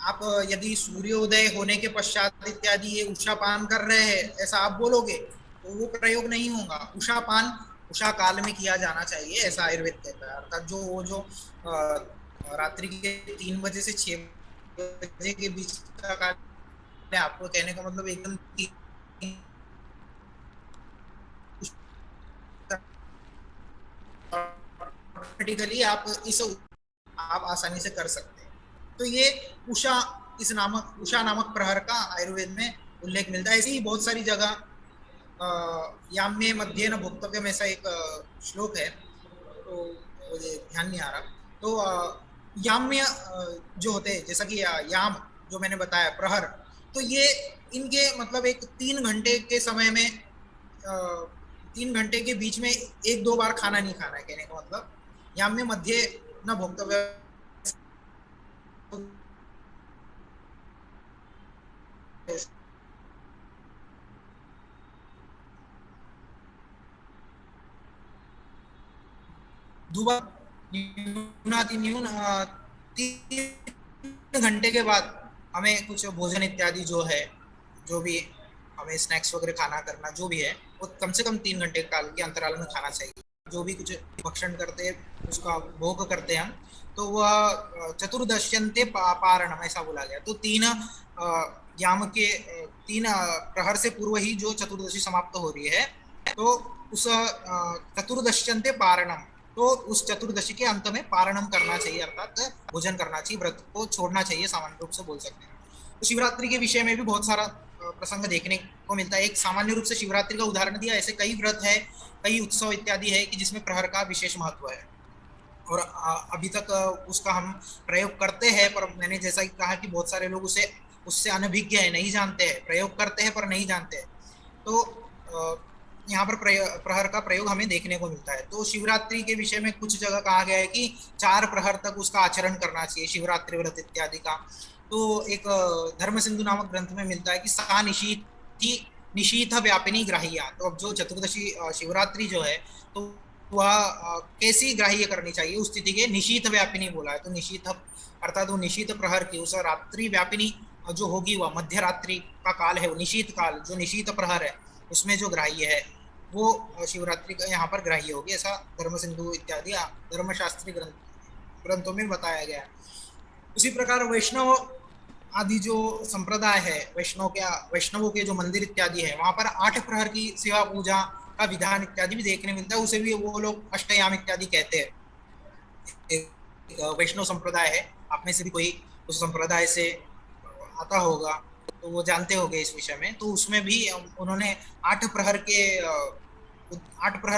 आप यदि सूर्योदय होने के पश्चात इत्यादि ये उषापान कर रहे हैं ऐसा आप बोलोगे तो वो प्रयोग नहीं होगा। उषापान उषा काल में किया जाना चाहिए, ऐसा आयुर्वेद कहता है। अर्थात जो वो जो रात्रि के 3 बजे से 6 बजे के बीच का काल है, आपको कहने का मतलब एकदम ऑटोमेटिकली आप इस आप आसानी से कर सकते हैं। तो ये उषा, इस नामक उषा नामक प्रहर का आयुर्वेद में उल्लेख मिलता है। ऐसी ही बहुत सारी जगह याम्ये मध्येन भोक्तव्यम ऐसा एक श्लोक है, तो मुझे ध्यान नहीं आ रहा। तो याम्य जो होते हैं, जैसा कि याम जो मैंने बताया प्रहर, तो ये इनके मतलब एक 3 घंटे के समय में 3 घंटे के बीच में 1-2 बार खाना नहीं खाना है, कहने का मतलब याम में मध्य न भोक्तव्य न्यूनातिन्यून 3 घंटे के बाद हमें कुछ भोजन इत्यादि जो है, जो भी हमें स्नैक्स वगैरह खाना करना जो भी है, वो कम से कम 3 घंटे काल के अंतराल में खाना चाहिए। जो भी कुछ भक्षण करते हैं उसका भोग करते हैं हम, तो वह चतुर्दश्यन्ते पारणम ऐसा बोला गया। तो 3 प्रहर से पूर्व ही जो चतुर्दशी समाप्त हो रही है, तो उस चतुर्दश्यन्ते पारणम, तो उस चतुर्दशी के अंत में पारणम करना चाहिए, अर्थात भोजन करना चाहिए, व्रत को छोड़ना चाहिए, सामान्य रूप से बोल सकते हैं। तो शिवरात्रि के विषय में भी बहुत सारा प्रसंग देखने को मिलता है। एक सामान्य रूप से शिवरात्रि का उदाहरण दिया, ऐसे कई व्रत है, कई उत्सव इत्यादि है कि जिसमें प्रहर का विशेष महत्व है और अभी तक उसका हम प्रयोग करते हैं, पर मैंने जैसा कि कहा कि बहुत सारे लोग उसे उससे अनभिज्ञ है, नहीं जानते हैं, प्रयोग करते हैं पर नहीं जानते हैं। तो यहाँ पर प्रहर का प्रयोग हमें देखने को मिलता है। तो शिवरात्रि के विषय में कुछ जगह कहा गया है कि 4 प्रहर तक उसका आचरण करना चाहिए, शिवरात्रि व्रत इत्यादि का। तो एक धर्म सिंधु नामक ग्रंथ में मिलता है कि सा निशीथी निशीथ व्यापिनी ग्राह्या। तो अब जो चतुर्दशी शिवरात्रि जो है, तो वह कैसी ग्राह्य करनी चाहिए, उस स्थिति के निशीथ व्यापिनी बोला है। तो निशीथ अर्थात वो निशीथ प्रहर की, उस रात्रि व्यापिनी जो होगी, वह मध्य रात्रि का काल है, वो निशीथ काल, जो निशीथ प्रहर है उसमें जो ग्राह्य है वो शिवरात्रि का यहाँ पर ग्राह्य होगी, ऐसा धर्म सिंधु इत्यादि धर्मशास्त्री ग्रंथों में बताया गया है। उसी प्रकार वैष्णव आदि जो संप्रदाय है, वैष्णवों के जो मंदिर इत्यादि है, वहां पर 8 प्रहर की सेवा पूजा का विधान इत्यादि भी देखने मिलता है। उसे भी वो लोग अष्टयाम इत्यादि कहते हैं। वैष्णव संप्रदाय है, आप में से भी कोई उस संप्रदाय से आता होगा तो वो जानते होंगे इस विषय में। तो उसमें भी उन्होंने 8 प्रहर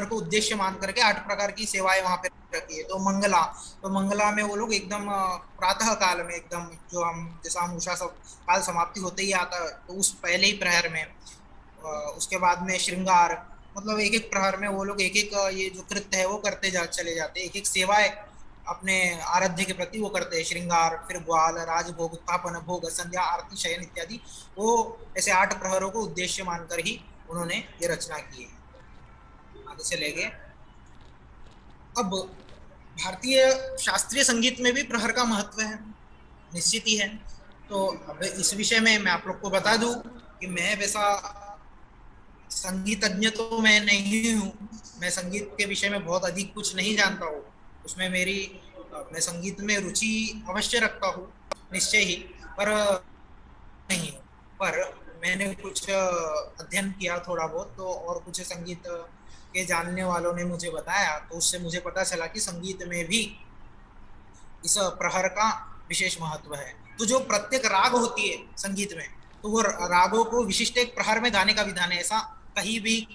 को उद्देश्य मान करके 8 प्रकार की सेवाएं वहां पे रखी है। तो मंगला में वो लोग एकदम प्रातः काल में, एकदम जो हम जैसा हम उषा काल समाप्ति होते ही आता, तो उस पहले ही प्रहर में, उसके बाद में श्रृंगार, मतलब एक एक प्रहर में वो लोग एक एक ये जो कृत्य है वो करते चले जाते, एक एक सेवाएं अपने आराध्य के प्रति वो करते हैं। श्रृंगार, फिर ग्वाल, राजभोग, उत्थापन, भोग, संध्या, आरती, शयन इत्यादि, वो ऐसे 8 प्रहरों को उद्देश्य मानकर ही उन्होंने ये रचना की है। आगे चलेंगे। अब भारतीय शास्त्रीय संगीत में भी प्रहर का महत्व है, निश्चित ही है। तो अब इस विषय में मैं आप लोग को बता दूं कि मैं वैसा संगीतज्ञ तो मैं नहीं हूँ, मैं संगीत के विषय में बहुत अधिक कुछ नहीं जानता हूँ। उसमें मैं संगीत में रुचि अवश्य रखता हूँ, निश्चय ही, पर नहीं, पर मैंने कुछ अध्ययन किया थोड़ा बहुत, तो और कुछ संगीत के जानने वालों ने मुझे बताया, तो उससे मुझे पता चला कि संगीत में भी इस प्रहर का विशेष महत्व है। तो जो प्रत्येक राग होती है संगीत में, तो वो रागों को विशिष्ट एक प्रहर में गाने का विधान है। ऐसा कहीं भी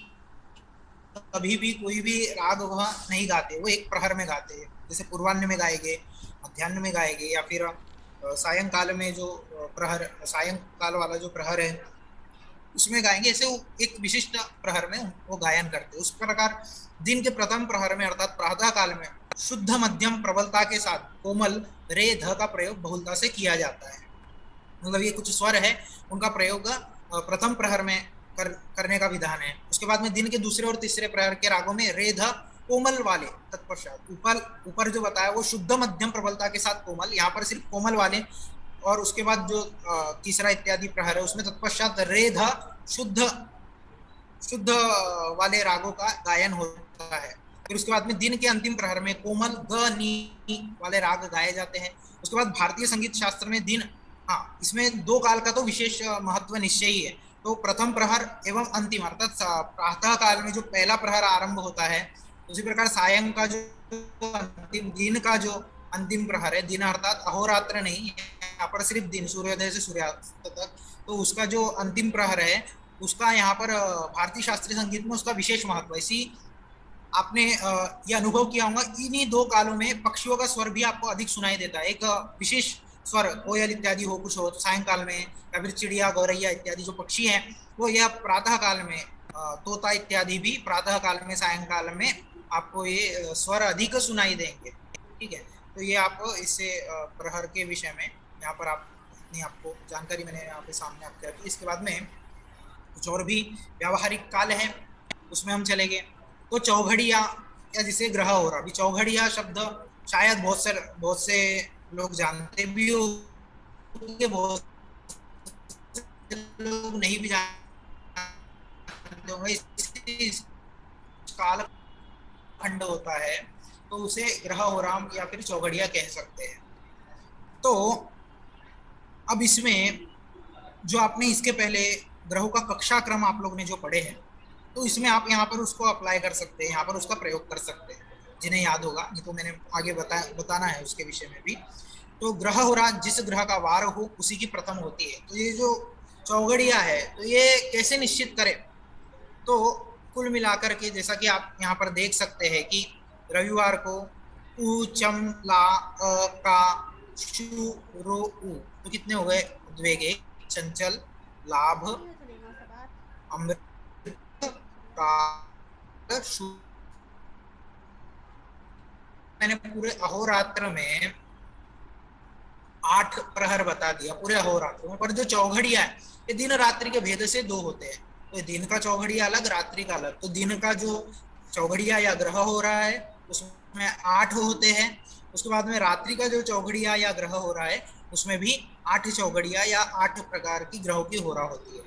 कभी भी कोई भी राग वह नहीं गाते, वो एक प्रहर में गाते हैं। जैसे पूर्वाह्न में गाएंगे, मध्याह्न में गाएंगे, या फिर सायंकाल में जो प्रहर, सायंकाल वाला जो प्रहर है उसमें गाएंगे। ऐसे वो एक विशिष्ट प्रहर में वो गायन करते हैं। उस प्रकार दिन के प्रथम प्रहर में अर्थात प्रातः काल में शुद्ध मध्यम प्रबलता के साथ कोमल रे ध का प्रयोग बहुलता से किया जाता है। मतलब ये कुछ स्वर है, उनका प्रयोग प्रथम प्रहर में करने का विधान है। उसके बाद में दिन के दूसरे और तीसरे प्रहर के रागों में रे ध कोमल वाले, तत्पश्चात ऊपर जो बताया वो शुद्ध मध्यम प्रबलता के साथ कोमल, यहाँ पर सिर्फ कोमल वाले, और उसके बाद जो तीसरा इत्यादि प्रहर है उसमें तत्पश्चात रे ध शुद्ध वाले रागों का गायन होता है। फिर उसके बाद में दिन के अंतिम प्रहर में कोमल ग नी वाले राग गाए जाते हैं। उसके बाद भारतीय संगीत शास्त्र में दिन, हाँ, इसमें 2 काल का तो विशेष महत्व निश्चय ही है। तो प्रथम प्रहर एवं अंतिम, अर्थात प्रातः काल में जो पहला प्रहर आरंभ होता है, उसी प्रकार सायं का जो अंतिम, दिन का जो अंतिम प्रहर है, दिन अर्थात अहोरात्र नहीं, यहाँ पर सिर्फ दिन, सूर्योदय से सूर्यास्त तक, तो उसका जो अंतिम प्रहर है उसका यहाँ पर भारतीय शास्त्रीय संगीत में उसका विशेष महत्व है। इसी आपने ये अनुभव किया होगा, इन्हीं 2 कालों में पक्षियों का स्वर भी आपको अधिक सुनाई देता है। एक विशेष स्वर कोयल इत्यादि हो, कुछ हो तो सायंकाल में, या फिर चिड़िया गौरैया इत्यादि जो पक्षी हैं वो यह प्रातः काल में, तोता इत्यादि भी प्रातः काल में सायंकाल में आपको ये स्वर अधिक सुनाई देंगे। ठीक है, तो ये आप इससे प्रहर के विषय में यहाँ पर आप इतनी आपको जानकारी मैंने यहाँ पे सामने आपके रखी। इसके बाद में कुछ और भी व्यावहारिक काल है, उसमें हम चले गए। तो चौघड़िया या जिसे ग्रह हो रहा, अभी चौघड़िया शब्द शायद बहुत से लोग जानते भी हो, बहुत लोग नहीं भी जानते होंगे। काल खंड होता है तो उसे ग्रह हो राम या फिर चौघड़िया कह सकते हैं। तो अब इसमें जो आपने इसके पहले ग्रहों का कक्षा क्रम आप लोग ने जो पढ़े हैं, तो इसमें आप यहाँ पर उसको अप्लाई कर सकते हैं, यहाँ पर उसका प्रयोग कर सकते हैं, जिन्हें याद होगा। ये तो मैंने आगे बताना है उसके विषय में भी। तो ग्रह हो रहा, जिस ग्रह का वार हो उसी की प्रथम होती है। तो ये जो चौघड़िया है तो ये कैसे निश्चित करें, तो कुल मिलाकर के जैसा कि आप यहाँ पर देख सकते हैं कि रविवार को उ चम ला का शु रो उ, तो कितने हो गए? उद्वेगे, चंचल, लाभ, अमृत, काल, शु। मैंने पूरे अहोरात्र में 8 प्रहर बता दिया पूरे अहोरात्र में, पर जो चौघड़िया है ये दिन रात्रि के भेद से 2 होते हैं। तो दिन का चौघड़िया अलग, रात्रि का अलग। तो दिन का जो चौघड़िया या ग्रह हो रहा है उसमें 8 होते हैं। उसके बाद में रात्रि का जो चौघड़िया या ग्रह हो रहा है उसमें भी 8 चौघड़िया या 8 प्रकार की ग्रहों की हो रहा होती है।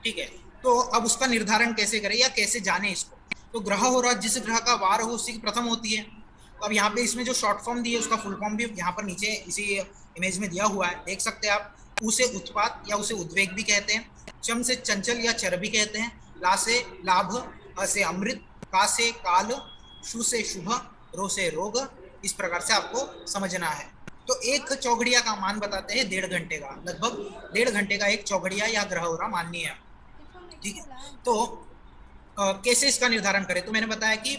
ठीक है, तो अब उसका निर्धारण कैसे करें या कैसे जाने इसको? तो ग्रह हो रहा, जिस ग्रह का वार हो उसी की प्रथम होती है। तो अब यहाँ पे इसमें जो शॉर्ट फॉर्म दी है उसका फुल फॉर्म भी यहाँ पर नीचे इसी इमेज में दिया हुआ है, देख सकते हैं आप। उ से उत्पात या उसे उद्वेग भी कहते हैं, चम से चंचल या चर भी कहते हैं, ला से लाभ, अ से अमृत, का से काल, शु से शुभ, रो से रोग। इस प्रकार से आपको समझना है। तो एक चौघड़िया का मान बताते हैं 1.5 घंटे का, लगभग 1.5 घंटे का एक चौघड़िया या ग्रह हो रहा माननीय है। ठीक है, तो कैसे इसका निर्धारण करें? तो मैंने बताया कि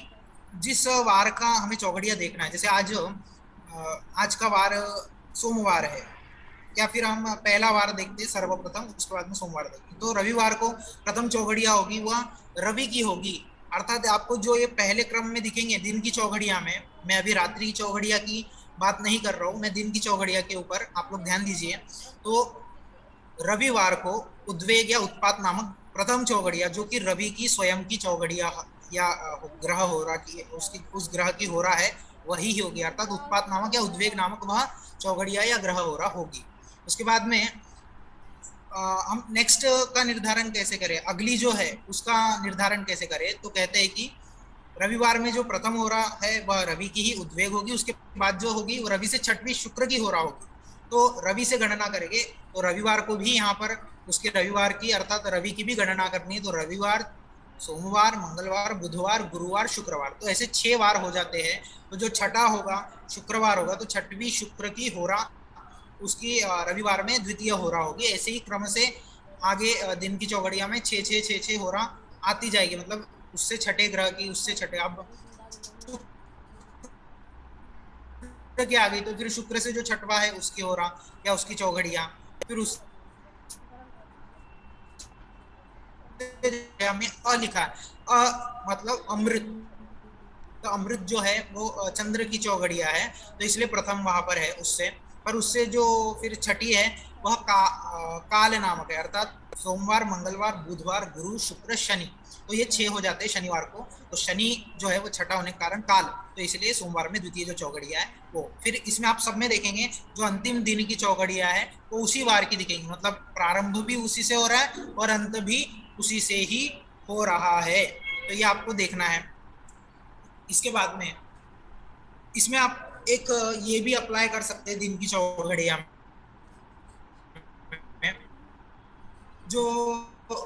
जिस वार का हमें चौघड़िया देखना है, जैसे आज का वार सोमवार है, या फिर हम पहला वार देखते हैं सर्वप्रथम, उसके बाद में सोमवार देखते हैं। तो रविवार को प्रथम चौघड़िया होगी वह रवि की होगी, अर्थात आपको जो ये पहले क्रम में दिखेंगे दिन की चौघड़िया में, मैं अभी रात्रि की चौघड़िया की बात नहीं कर रहा हूँ, मैं दिन की चौघड़िया के ऊपर आप लोग ध्यान दीजिए। तो रविवार को उद्वेग या उत्पात नामक प्रथम चौघड़िया, जो कि रवि की स्वयं की चौघड़िया या ग्रह हो रहा की उसकी उस ग्रह की हो रहा है वही होगी, अर्थात उत्पात नामक या उद्वेग नामक वह चौघड़िया या ग्रह हो रहा होगी। उसके बाद में हम नेक्स्ट का निर्धारण कैसे करें, अगली जो है उसका निर्धारण कैसे करें? तो कहते हैं कि रविवार में जो प्रथम हो रहा है वह रवि की ही उद्वेग होगी, उसके बाद जो होगी वो रवि से छठवीं शुक्र की हो रहा होगी। तो रवि से गणना करेंगे तो रविवार को भी यहाँ पर उसके रविवार की अर्थात रवि की भी गणना करनी है। तो रविवार, सोमवार, मंगलवार, बुधवार, गुरुवार, शुक्रवार, तो ऐसे 6 वार हो जाते हैं। तो जो छठा होगा शुक्रवार होगा, तो छठवीं शुक्र की हो रहा उसकी रविवार में द्वितीय हो रहा होगी। ऐसे ही क्रम से आगे दिन की चौघड़िया में 6 हो रहा आती जाएगी, मतलब उससे छठे ग्रह की, उससे छठे, अब शुक्र की आ गई तो फिर शुक्र से जो छठवा है उसकी हो रहा या उसकी चौघड़िया, फिर उस में अ लिखा है, मतलब अमृत। तो अमृत जो है वो चंद्र की चौघड़िया है, तो इसलिए प्रथम वहां पर है उससे। पर उससे जो फिर छठी है वह काल नामक है, अर्थात सोमवार, मंगलवार, बुधवार, गुरु, शुक्र, शनि, तो ये 6 हो जाते हैं शनिवार को। तो शनि जो है वो छठा होने के कारण काल, तो इसलिए सोमवार में द्वितीय जो चौघड़िया है वो। फिर इसमें आप सब में देखेंगे जो अंतिम दिन की चौघड़िया है वो उसी वार की दिखेंगी, मतलब प्रारंभ भी उसी से हो रहा है और अंत भी उसी से ही हो रहा है। तो ये आपको देखना है। इसके बाद में इसमें आप एक ये भी अप्लाई कर सकते हैं दिन की चौघड़िया में, जो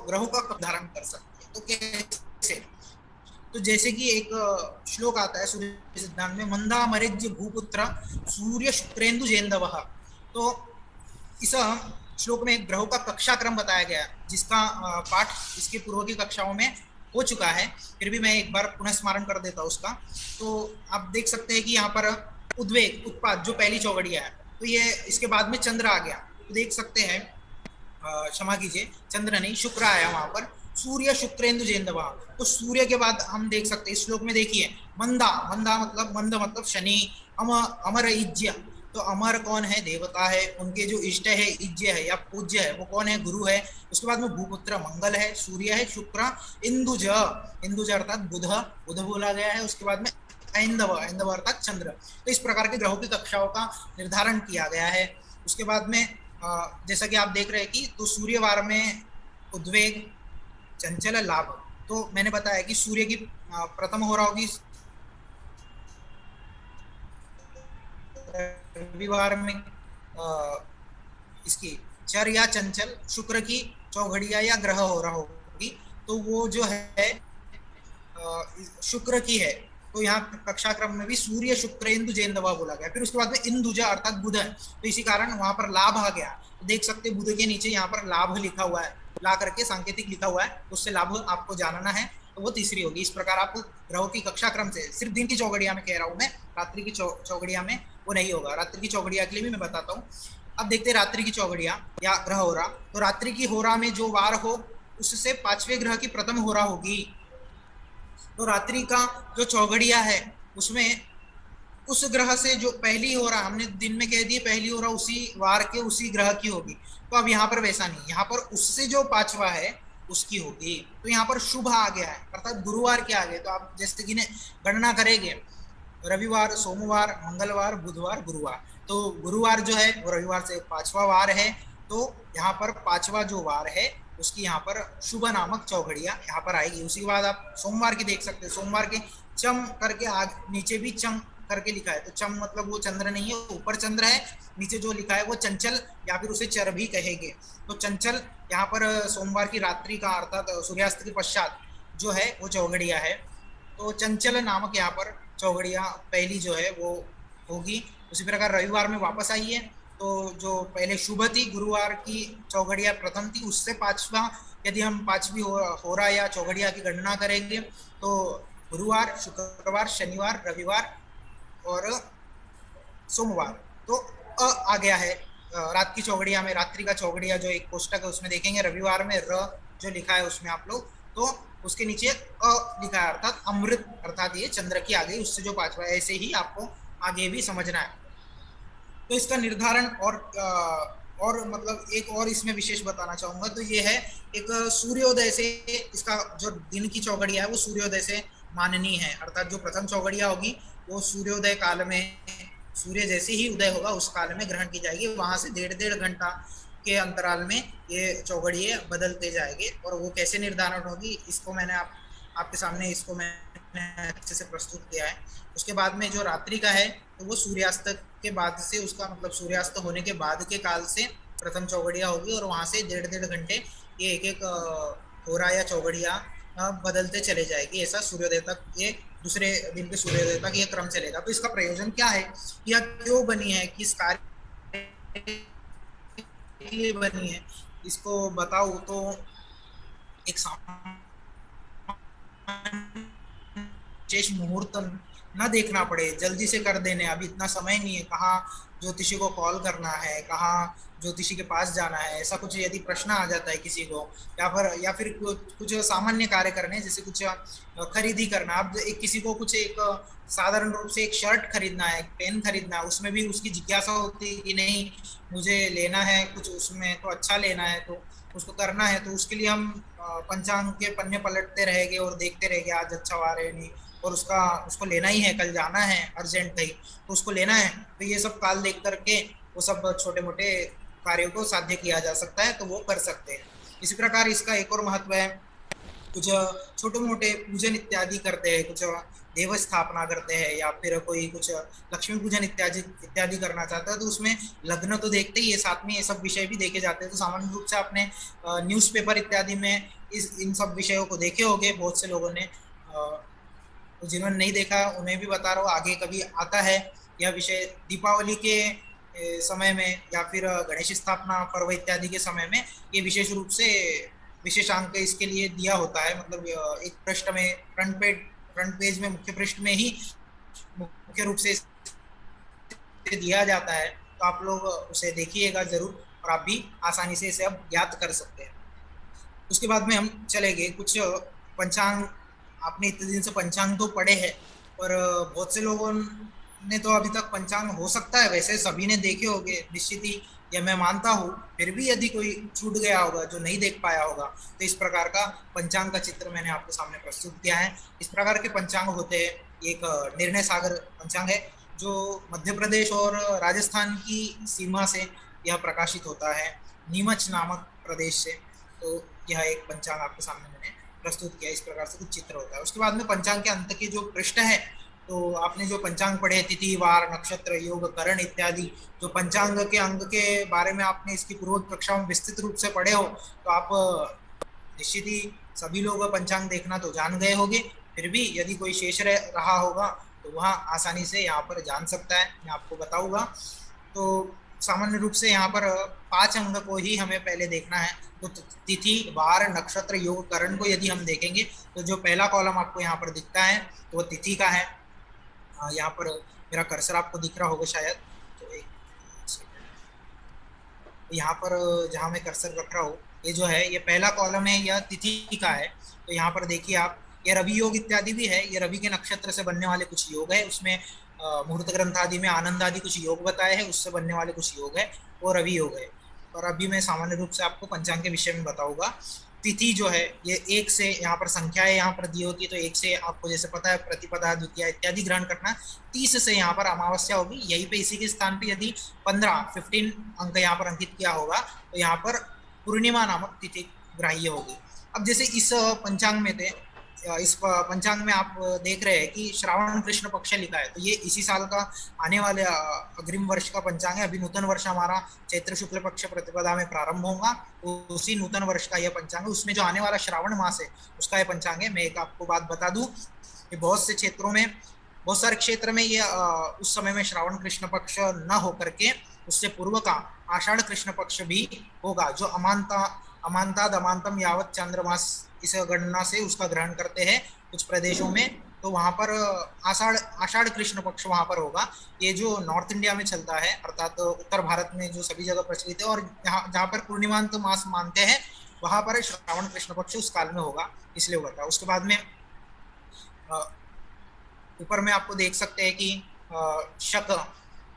ग्रहों का धारण कर सकते हैं। तो कैसे? तो जैसे कि एक श्लोक आता है सूर्य सिद्धांत में, मंदा मरिज्य भूपुत्र सूर्य शुक्रेन्दु जेन्दवः। तो इस श्लोक में ग्रहों का कक्षा क्रम बताया गया, जिसका पाठ इसके पूर्व की कक्षाओं में हो चुका है, फिर भी मैं एक बार पुनः स्मरण कर देता हूँ उसका। तो आप देख सकते हैं कि यहाँ पर उद्वेग, उत्पात जो पहली चौघड़िया है, तो ये इसके बाद में चंद्र आ गया, तो देख सकते हैं, क्षमा कीजिए, चंद्र नहीं, शुक्र आया वहां पर, सूर्य शुक्रेंदु जेंदवा। तो सूर्य के बाद हम देख सकते हैं इस श्लोक में, देखिए मंदा, मंदा मतलब मंद मतलब शनि, अमर इज्य, तो अमर कौन है, देवता है, उनके जो इष्ट है, इज्य है या पूज्य है, वो कौन है, गुरु है। उसके बाद में भूपुत्र मंगल है, सूर्य है, शुक्र, इंदुज, इंदुज अर्थात बुध, बुध बोला गया है। उसके बाद में ऐंदव, ऐंदव अर्थात चंद्र। तो इस प्रकार के ग्रहों की कक्षाओं का निर्धारण किया गया है। उसके बाद में जैसा कि आप देख रहे हैं कि तो सूर्यवार में उद्वेग, चंचल, लाभ। तो मैंने बताया कि सूर्य की प्रथम हो रहा होगी रविवार में इसकी चर या चंचल, शुक्र की चौघड़िया या ग्रह हो रहा होगी, तो वो जो है शुक्र की है। तो यहाँ कक्षा क्रम में भी सूर्य शुक्रेंदु जेंदवा बोला गया। फिर उसके बाद में इंदुजा अर्थात बुध है, तो इसी कारण वहां पर लाभ आ गया। तो देख सकते बुध के नीचे यहाँ पर लाभ लिखा हुआ है, ला करके सांकेतिक लिखा हुआ है, उससे लाभ आपको जानना है, तो वो तीसरी होगी। इस प्रकार आप ग्रहों की कक्षा क्रम से, सिर्फ दिन की चौघड़िया में कह रहा हूँ मैं, रात्रि की चौघड़िया में वो नहीं होगा। रात्रि की चौघड़िया के लिए भी मैं बताता हूँ। अब देखते हैं रात्रि की चौघड़िया या ग्रह होरा। तो रात्रि की होरा में जो वार हो उससे पांचवें ग्रह की प्रथम होरा होगी। तो रात्रि का जो चौघड़िया है उसमें उस ग्रह से जो पहली हो रहा, हमने दिन में कह दिए पहली हो रहा उसी वार के उसी ग्रह की होगी, तो अब यहाँ पर वैसा नहीं, यहाँ पर उससे जो पांचवा है उसकी होगी। तो यहाँ पर शुभ आ गया है, अर्थात गुरुवार के आ गए। तो आप जैसे कि गणना करेंगे, रविवार, सोमवार, मंगलवार, बुधवार, गुरुवार, तो गुरुवार जो है वो रविवार से पांचवा वार है, तो यहाँ पर पांचवा जो वार है उसकी यहाँ पर शुभ नामक चौघड़िया यहाँ पर आएगी। उसी के बाद आप सोमवार की देख सकते हैं, सोमवार के चम करके नीचे भी चम करके लिखा है, तो चम मतलब वो चंद्र नहीं है, ऊपर चंद्र है, नीचे जो लिखा है वो चंचल या फिर उसे चर भी कहेंगे। तो चंचल यहाँ पर सोमवार की रात्रि का अर्थात सूर्यास्त के पश्चात जो है वो चौघड़िया है। तो चंचल नामक यहाँ पर चौघड़िया पहली जो है वो होगी। उसी प्रकार रविवार में वापस आई है, तो जो पहले शुभ थी गुरुवार की चौघड़िया प्रथम थी, उससे पांचवा, यदि हम पांचवी हो रहा या चौघड़िया की गणना करेंगे तो गुरुवार, शुक्रवार, शनिवार, रविवार और सोमवार। तो आ गया है रात की चौघड़िया में। रात्रि का चौघड़िया जो एक कोष्टक है उसमें देखेंगे, रविवार में र जो लिखा है उसमें आप लोग, तो उसके नीचे लिखा है, अर्थात अमृत, अर्थात ये चंद्र की आ गई, उससे जो पांचवा, ऐसे ही आपको आगे भी समझना है। तो इसका निर्धारण और मतलब एक और इसमें विशेष बताना चाहूंगा, तो ये है एक सूर्योदय से, इसका जो दिन की चौघड़िया है वो सूर्योदय से माननी है, अर्थात जो प्रथम चौघड़िया होगी वो सूर्योदय काल में, सूर्य जैसे ही उदय होगा उस काल में ग्रहण की जाएगी। वहां से 1.5 घंटा के अंतराल में ये चौघड़िए बदलते जाएंगे। और वो कैसे निर्धारण होगी इसको मैंने आपके सामने इसको मैंने अच्छे से प्रस्तुत किया है। उसके बाद में जो रात्रि का है तो वो सूर्यास्त के बाद से, उसका मतलब सूर्यास्त होने के बाद के काल से प्रथम चौघड़िया होगी, और वहां से 1.5 घंटे ये एक होरा या चौघड़िया बदलते चले जाएगी। ऐसा सूर्योदय तक, ये दूसरे दिन के सूर्योदय तक ये क्रम चलेगा। तो इसका प्रयोजन क्या है, या क्यों बनी है, किस कार्य के लिए बनी है, इसको बताऊं तो एक विशेष मुहूर्त न देखना पड़े, जल्दी से कर देने, अभी इतना समय नहीं है, कहाँ ज्योतिषी को कॉल करना है, कहाँ ज्योतिषी के पास जाना है, ऐसा कुछ यदि प्रश्न आ जाता है किसी को, या फिर कुछ सामान्य कार्य करने, जैसे कुछ खरीदी करना। अब एक किसी को कुछ एक साधारण रूप से एक शर्ट खरीदना है, एक पेन खरीदना है, उसमें भी उसकी जिज्ञासा होती है कि नहीं मुझे लेना है कुछ, उसमें तो अच्छा लेना है, तो उसको करना है। तो उसके लिए हम पंचांग के पन्ने पलटते रहेंगे और देखते रहेंगे आज अच्छा वार है नहीं, और उसको लेना ही है, कल जाना है अर्जेंट ही, तो उसको लेना है। तो ये सब काल देख करके वो सब छोटे मोटे कार्यों को साध्य किया जा सकता है, तो वो कर सकते हैं। इसी प्रकार इसका एक और महत्व है, कुछ छोटे मोटे पूजन इत्यादि करते हैं, कुछ देव स्थापना करते हैं, या फिर कोई कुछ लक्ष्मी पूजन इत्यादि करना चाहता है, तो उसमें लग्न तो देखते ही है, साथ में ये सब विषय भी देखे जाते हैं। तो सामान्य रूप से आपने न्यूज़पेपर इत्यादि में इन सब विषयों को देखे होंगे बहुत से लोगों ने, तो जिन्होंने नहीं देखा उन्हें भी बता रहा हूँ, आगे कभी आता है यह विषय दीपावली के समय में, या फिर गणेश स्थापना पर्व इत्यादि के समय में, ये विशेष रूप से विशेषांक इसके लिए दिया होता है। मतलब एक पृष्ठ में, फ्रंट पेज में, मुख्य पृष्ठ में ही मुख्य रूप से दिया जाता है। तो तो आप लोग उसे देखिएगा जरूर, और आप भी आसानी से इसे अब याद कर सकते हैं। उसके बाद में हम चलेंगे कुछ पंचांग। आपने इतने दिन से पंचांग तो पढ़े हैं, पर बहुत से लोगों ने तो अभी तक पंचांग, हो सकता है वैसे सभी ने देखे होंगे निश्चित ही, यह मैं मानता हूँ। फिर भी यदि कोई छूट गया होगा, जो नहीं देख पाया होगा, तो इस प्रकार का पंचांग का चित्र मैंने आपके सामने प्रस्तुत किया है। इस प्रकार के पंचांग होते हैं। एक निर्णय सागर पंचांग है, जो मध्य प्रदेश और राजस्थान की सीमा से यह प्रकाशित होता है, नीमच नामक प्रदेश से। तो यह एक पंचांग आपके सामने मैंने प्रस्तुत किया। इस प्रकार से कुछ चित्र होता है। उसके बाद में पंचांग के अंत के जो पृष्ठ है, तो आपने जो पंचांग पढ़े, तिथि वार नक्षत्र योग करण इत्यादि, जो पंचांग के अंग के बारे में आपने इसकी पूर्व कक्षा में विस्तृत रूप से पढ़े हो, तो आप निश्चित ही सभी लोग पंचांग देखना तो जान गए होंगे। फिर भी यदि कोई शेष रहा होगा, तो वह आसानी से यहाँ पर जान सकता है, मैं आपको बताऊंगा। तो सामान्य रूप से यहाँ पर 5 अंग को ही हमें पहले देखना है। तो तिथि वार नक्षत्र योग करण को यदि हम देखेंगे, तो जो पहला कॉलम आपको यहाँ पर दिखता है, तो वो तिथि का है। यहाँ पर मेरा कर्सर आपको दिख रहा होगा शायद, तो एक यहाँ पर जहाँ मैं कर्सर रख रहा हूँ, ये जो है ये पहला कॉलम है, यह तिथि का है। तो यहाँ पर देखिए आप, ये रवि योग इत्यादि भी है। ये रवि के नक्षत्र से बनने वाले कुछ योग है। उसमें मुहूर्त ग्रंथ आदि में आनंद आदि कुछ योग बताए हैं, उससे बनने वाले कुछ योग है, वो रवि योग है। और अभी मैं सामान्य रूप से आपको पंचांग के विषय में बताऊंगा। तिथि जो है ये 1 से, यहाँ पर संख्याएं यहाँ पर दी होती है, तो 1 से आपको जैसे पता है प्रतिपदा द्वितीया इत्यादि ग्रहण करना। 30 से यहाँ पर अमावस्या होगी। यहीं पे इसी के स्थान पे यदि 15 अंक यहाँ पर अंकित किया होगा, तो यहाँ पर पूर्णिमा नामक तिथि ग्राह्य होगी। अब जैसे इस पंचांग में थे, इस पंचांग में आप देख रहे हैं कि श्रावण कृष्ण पक्ष लिखा है, तो ये इसी साल का आने वाले अग्रिम वर्ष का पंचांग है। अभी नूतन वर्ष हमारा चैत्र शुक्ल पक्ष प्रतिपदा में प्रारंभ होगा, तो उसी नूतन वर्ष का यह पंचांग है। उसमें जो आने वाला श्रावण मास है, उसका यह पंचांग है। मैं एक आपको बात बता दूं कि बहुत से क्षेत्रों में, बहुत सारे क्षेत्र में ये उस समय में श्रावण कृष्ण पक्ष न होकर के उससे पूर्व का आषाढ़ कृष्ण पक्ष भी होगा, जो अमांताद अमांतम यावत चांद्रमास इस गणना से उसका ग्रहण करते हैं कुछ प्रदेशों में। तो वहां पर आषाढ़ कृष्ण पक्ष वहां पर होगा। ये जो नॉर्थ इंडिया में चलता है, अर्थात उत्तर भारत में जो सभी जगह प्रचलित है, और जहाँ पर पूर्णिमांत मास मानते हैं, वहां पर श्रावण कृष्ण पक्ष उस काल में होगा, इसलिए होता है। उसके बाद में ऊपर में आपको देख सकते हैं कि शक,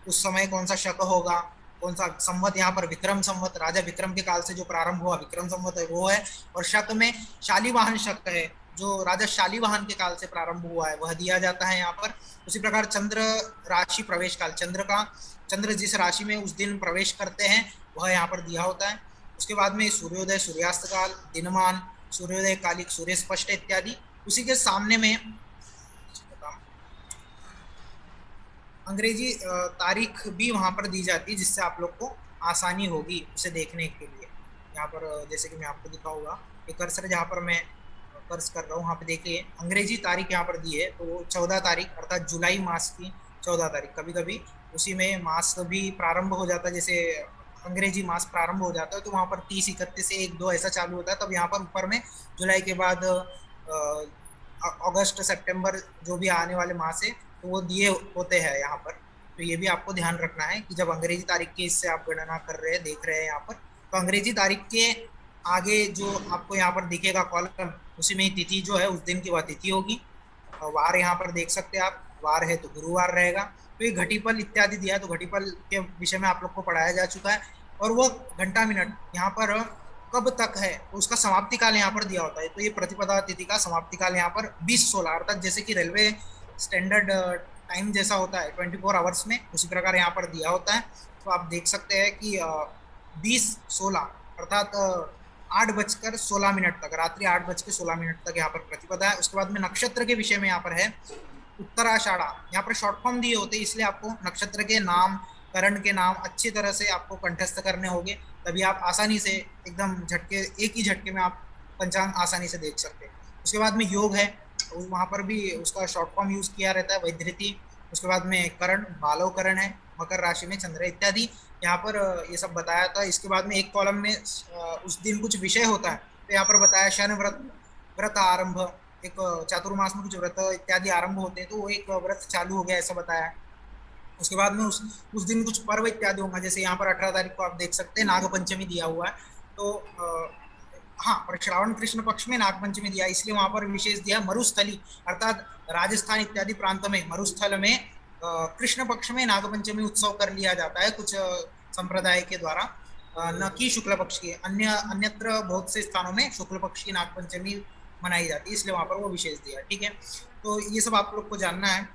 उस समय कौन सा शक होगा, कौन सा संवत, यहाँ पर विक्रम संवत, राजा विक्रम के काल से जो प्रारंभ हुआ विक्रम संवत है वो है। और शक में शालीवाहन शक है, जो राजा शालीवाहन के काल से प्रारंभ हुआ है, वह दिया जाता है यहाँ पर। उसी प्रकार चंद्र राशि प्रवेश काल, चंद्र जिस राशि में उस दिन प्रवेश करते हैं, वह यहाँ पर दिया होता है। उसके बाद में सूर्योदय सूर्यास्त काल, दिनमान, सूर्योदय कालिक, सूर्य स्पष्ट इत्यादि। उसी के सामने में अंग्रेजी तारीख भी वहां पर दी जाती है, जिससे आप लोग को आसानी होगी उसे देखने के लिए। यहाँ पर जैसे कि मैं आपको दिखाऊंगा, एक कर्सर जहाँ पर मैं कर्स कर रहा हूँ, वहाँ पे देखिए अंग्रेजी तारीख यहाँ पर दी है, तो 14 तारीख अर्थात जुलाई मास की 14 तारीख। कभी कभी उसी में मास भी प्रारंभ हो जाता है, जैसे अंग्रेजी मास प्रारंभ हो जाता है, तो वहाँ पर 30, 31 से 1, 2 ऐसा चालू होता है। तब यहाँ पर ऊपर में जुलाई के बाद अगस्त सितंबर जो भी आने वाले मास है, तो वो दिए होते हैं यहाँ पर। तो ये भी आपको ध्यान रखना है कि जब अंग्रेजी तारीख के इससे आप गणना कर रहे हैं, देख रहे हैं यहाँ पर, तो अंग्रेजी तारीख के आगे जो आपको यहाँ पर दिखेगा कॉलम, उसी में तिथि जो है उस दिन की वह तिथि होगी। वार यहाँ पर देख सकते हैं आप, वार है तो गुरुवार रहेगा। तो ये घटिपल इत्यादि दिया है, तो घटिपल के विषय में आप लोग को पढ़ाया जा चुका है। और वो घंटा मिनट यहाँ पर कब तक है, तो उसका समाप्ति काल यहाँ पर दिया होता है। तो ये प्रतिपदा तिथि का समाप्ति काल यहाँ पर 20-16, अर्थात जैसे कि रेलवे स्टैंडर्ड टाइम जैसा होता है 24 आवर्स में, उसी प्रकार यहाँ पर दिया होता है। तो आप देख सकते हैं कि 20-16 अर्थात 8:16 तक, रात्रि 8:16 तक यहाँ पर प्रतिपदा है। उसके बाद में नक्षत्र के विषय में यहाँ पर है उत्तराषाढ़ा, यहाँ पर शॉर्ट फॉर्म दिए होते हैं, इसलिए आपको नक्षत्र के नाम, करण के नाम अच्छी तरह से आपको कंठस्थ करने होंगे, तभी आप आसानी से एकदम झटके, एक ही झटके में आप पंचांग आसानी से देख सकते हैं। उसके बाद में योग है, वहाँ पर भी उसका शॉर्ट फॉर्म यूज किया रहता है, वैधृति। उसके बाद में करण, बालव करण है, मकर राशि में चंद्र इत्यादि, यहाँ पर ये सब बताया था। इसके बाद में एक कॉलम में उस दिन कुछ विषय होता है, तो यहाँ पर बताया शन व्रत आरंभ, एक चातुर्मास में कुछ व्रत इत्यादि आरंभ होते हैं, तो वो एक व्रत चालू हो गया ऐसा बताया। उसके बाद में उस दिन कुछ पर्व इत्यादि होगा, जैसे यहाँ पर 18 तारीख को आप देख सकते हैं नाग पंचमी दिया हुआ है। तो हाँ, पर श्रावण कृष्ण पक्ष में नाग पंचमी दिया, इसलिए वहां पर विशेष दिया मरुस्थली, अर्थात राजस्थान इत्यादि प्रांत में मरुस्थल में कृष्ण पक्ष में नाग पंचमी उत्सव कर लिया जाता है कुछ संप्रदाय के द्वारा, न कि शुक्ल पक्ष की। अन्यत्र बहुत से स्थानों में शुक्ल पक्ष की नाग पंचमी मनाई जाती है, इसलिए वहां पर वो विशेष दिया। ठीक है, तो ये सब आप लोग को जानना है।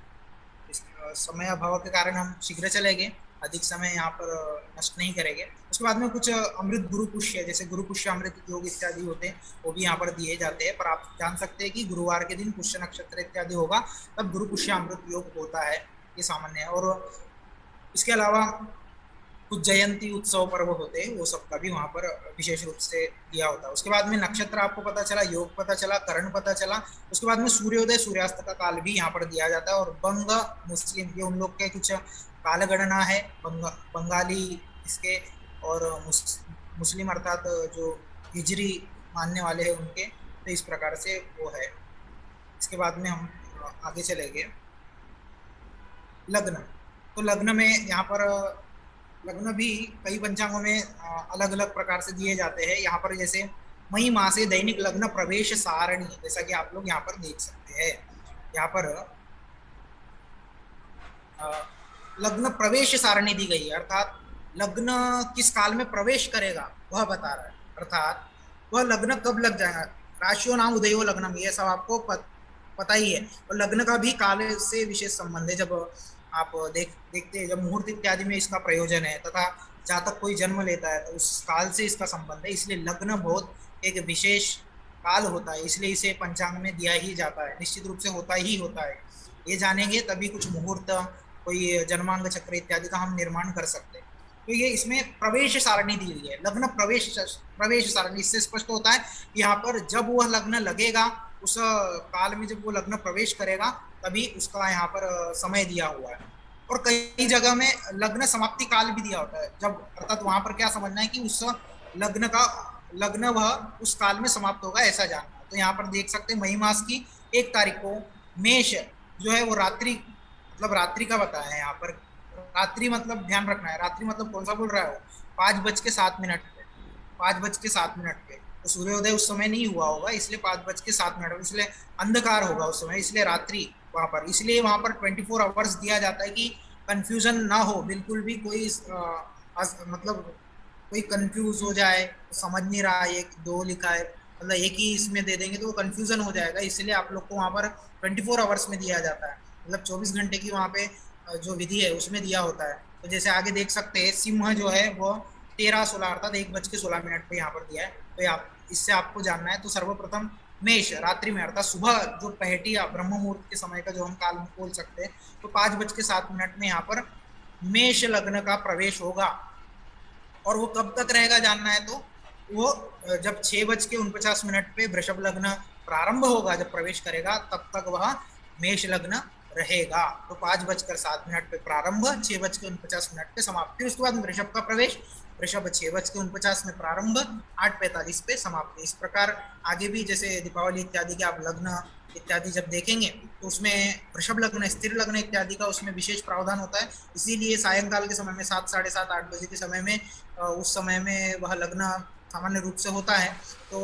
समय अभाव के कारण हम शीघ्र चलेंगे, अधिक समय यहाँ पर नष्ट नहीं करेंगे। उसके बाद में कुछ अमृत गुरु पुष्य, जैसे गुरु पुष्य अमृत योग इत्यादि होते हैं, वो भी यहाँ पर दिए जाते हैं। पर आप जान सकते हैं कि गुरुवार के दिन पुष्य नक्षत्र इत्यादि होगा, तब गुरु पुष्य अमृत योग होता है, ये सामान्य है। और इसके अलावा कुछ जयंती उत्सव पर्व होते हैं, वो सबका भी वहां पर विशेष रूप से दिया होता है। उसके बाद में नक्षत्र आपको पता चला, योग पता चला, करण पता चला। उसके बाद में सूर्योदय सूर्यास्त का काल भी यहाँ पर दिया जाता है। और बंग मुस्लिम, ये उन लोग के कुछ कालगणना है, बंगाली इसके, और मुस्लिम अर्थात जो हिजरी मानने वाले हैं उनके, तो इस प्रकार से वो है। इसके बाद में हम आगे चलेंगे। लग्न, तो लग्न में यहाँ पर लग्न भी कई पंचांगों में अलग अलग प्रकार से दिए जाते हैं। यहाँ पर जैसे मई मासे दैनिक लग्न प्रवेश सारणी, जैसा कि आप लोग यहाँ पर देख सकते हैं। यहाँ पर लग्न प्रवेश सारणी दी गई है, अर्थात लग्न किस काल में प्रवेश करेगा वह बता रहा है, अर्थात वह लग्न कब लग जाएगा। राशियों नाम उदयो लग्नम, ये सब आपको पता ही है। और लग्न का भी काल से विशेष संबंध है। जब आप देखते हैं, जब मुहूर्त इत्यादि में इसका प्रयोजन है, तथा जातक कोई जन्म लेता है तो उस काल से इसका संबंध है। इसलिए लग्न बहुत एक विशेष काल होता है, इसलिए इसे पंचांग में दिया ही जाता है, निश्चित रूप से होता ही होता है। ये जानेंगे तभी कुछ मुहूर्त, कोई जन्मांग चक्र इत्यादि का हम निर्माण कर सकते हैं। तो ये इसमें प्रवेश सारणी दी हुई है, लग्न प्रवेश सारणी। इससे स्पष्ट होता है यहाँ पर जब वह लग्न लगेगा, उस काल में जब वो लग्न प्रवेश करेगा, तभी उसका यहाँ पर समय दिया हुआ है। और कई जगह में लग्न समाप्ति काल भी दिया होता है, जब, अर्थात वहां पर क्या समझना है कि उस लग्न वह उस काल में समाप्त होगा, ऐसा जानना। तो यहाँ पर देख सकते हैं मई मास की 1 तारीख को मेष जो है वो रात्रि, मतलब रात्रि का बताया है यहाँ पर। रात्रि मतलब ध्यान रखना है, रात्रि मतलब कौन सा बोल रहा है वो, 5:07 पे, 5:07 पे। तो सूर्योदय उस समय नहीं हुआ होगा, इसलिए 5:07, इसलिए अंधकार होगा उस समय, इसलिए रात्रि वहां पर। इसलिए वहां पर 24 आवर्स दिया जाता है कि कंफ्यूजन ना हो, बिल्कुल भी कोई मतलब कोई कंफ्यूज हो जाए, समझ नहीं रहा, 1 2 लिखा है, मतलब एक ही इसमें दे देंगे तो वो कंफ्यूजन हो जाएगा। इसलिए आप लोग को वहां पर 24 आवर्स में दिया जाता है, मतलब 24 घंटे की वहां पे जो विधि है उसमें दिया होता है। तो जैसे आगे देख सकते हैं, सिंह जो है वो 13:16 अर्थात 1:16 पे यहाँ पर दिया है। तो आप इससे आपको जानना है। तो सर्वप्रथम मेष रात्रि में, अर्थात सुबह जो पहटी या ब्रह्म मुहूर्त के समय का जो हम काल बोल सकते हैं, तो 5:07 में यहाँ पर मेष लग्न का प्रवेश होगा। और वो कब तक रहेगा जानना है, तो वो जब 6:49 पे वृषभ लग्न प्रारंभ होगा, जब प्रवेश करेगा, तब तक वह मेष लग्न रहेगा। तो 5:07 पे प्रारंभ, 6:49 पे समाप्त। फिर उसके बाद वृषभ का प्रवेश, वृषभ 6:49 में प्रारंभ, 8:45 पे समाप्ति। इस प्रकार आगे भी जैसे दीपावली इत्यादि के आप लग्न इत्यादि जब देखेंगे, तो उसमें वृषभ लग्न, स्थिर लग्न इत्यादि का उसमें विशेष प्रावधान होता है। इसीलिए सायंकाल के समय में 7 साढ़े 7 8 बजे के समय में, उस समय में वह लग्न सामान्य रूप से होता है। तो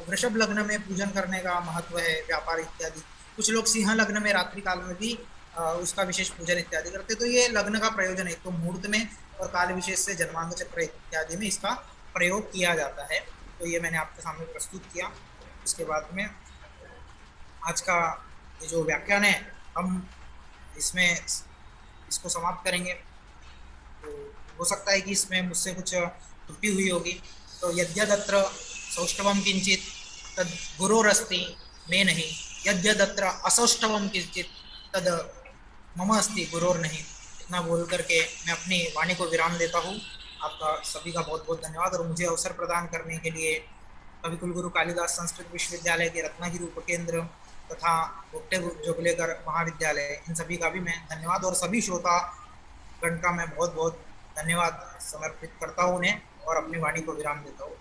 वृषभ लग्न में पूजन करने का महत्व है, व्यापार इत्यादि। कुछ लोग सिंह लग्न में रात्रि काल में भी उसका विशेष पूजन इत्यादि करते। तो ये लग्न का प्रयोजन है, तो मुहूर्त में और काल विशेष से जन्मांग चक्र इत्यादि में इसका प्रयोग किया जाता है। तो ये मैंने आपके सामने प्रस्तुत किया। इसके बाद में आज का ये जो व्याख्यान है, हम इसमें इसको समाप्त करेंगे। तो हो सकता है कि इसमें मुझसे कुछ त्रुटि हुई होगी। तो यद्यदत्र सौष्ठवम किंचित तद गुरोरस्ति में नहीं, यद्यदत्र असौष्ठवम किंचित तद मम अस्ति गुरोर नहीं। इतना बोल करके मैं अपनी वाणी को विराम देता हूँ। आपका सभी का बहुत बहुत धन्यवाद। और मुझे अवसर प्रदान करने के लिए कवि कुलगुरु कालिदास संस्कृत विश्वविद्यालय के रत्नागिरी उपकेंद्र तथा भुट्टे जोगलेकर महाविद्यालय, इन सभी का भी मैं धन्यवाद, और सभी श्रोता गण का मैं बहुत बहुत धन्यवाद समर्पित करता हूँ उन्हें, और अपनी वाणी को विराम देता हूँ।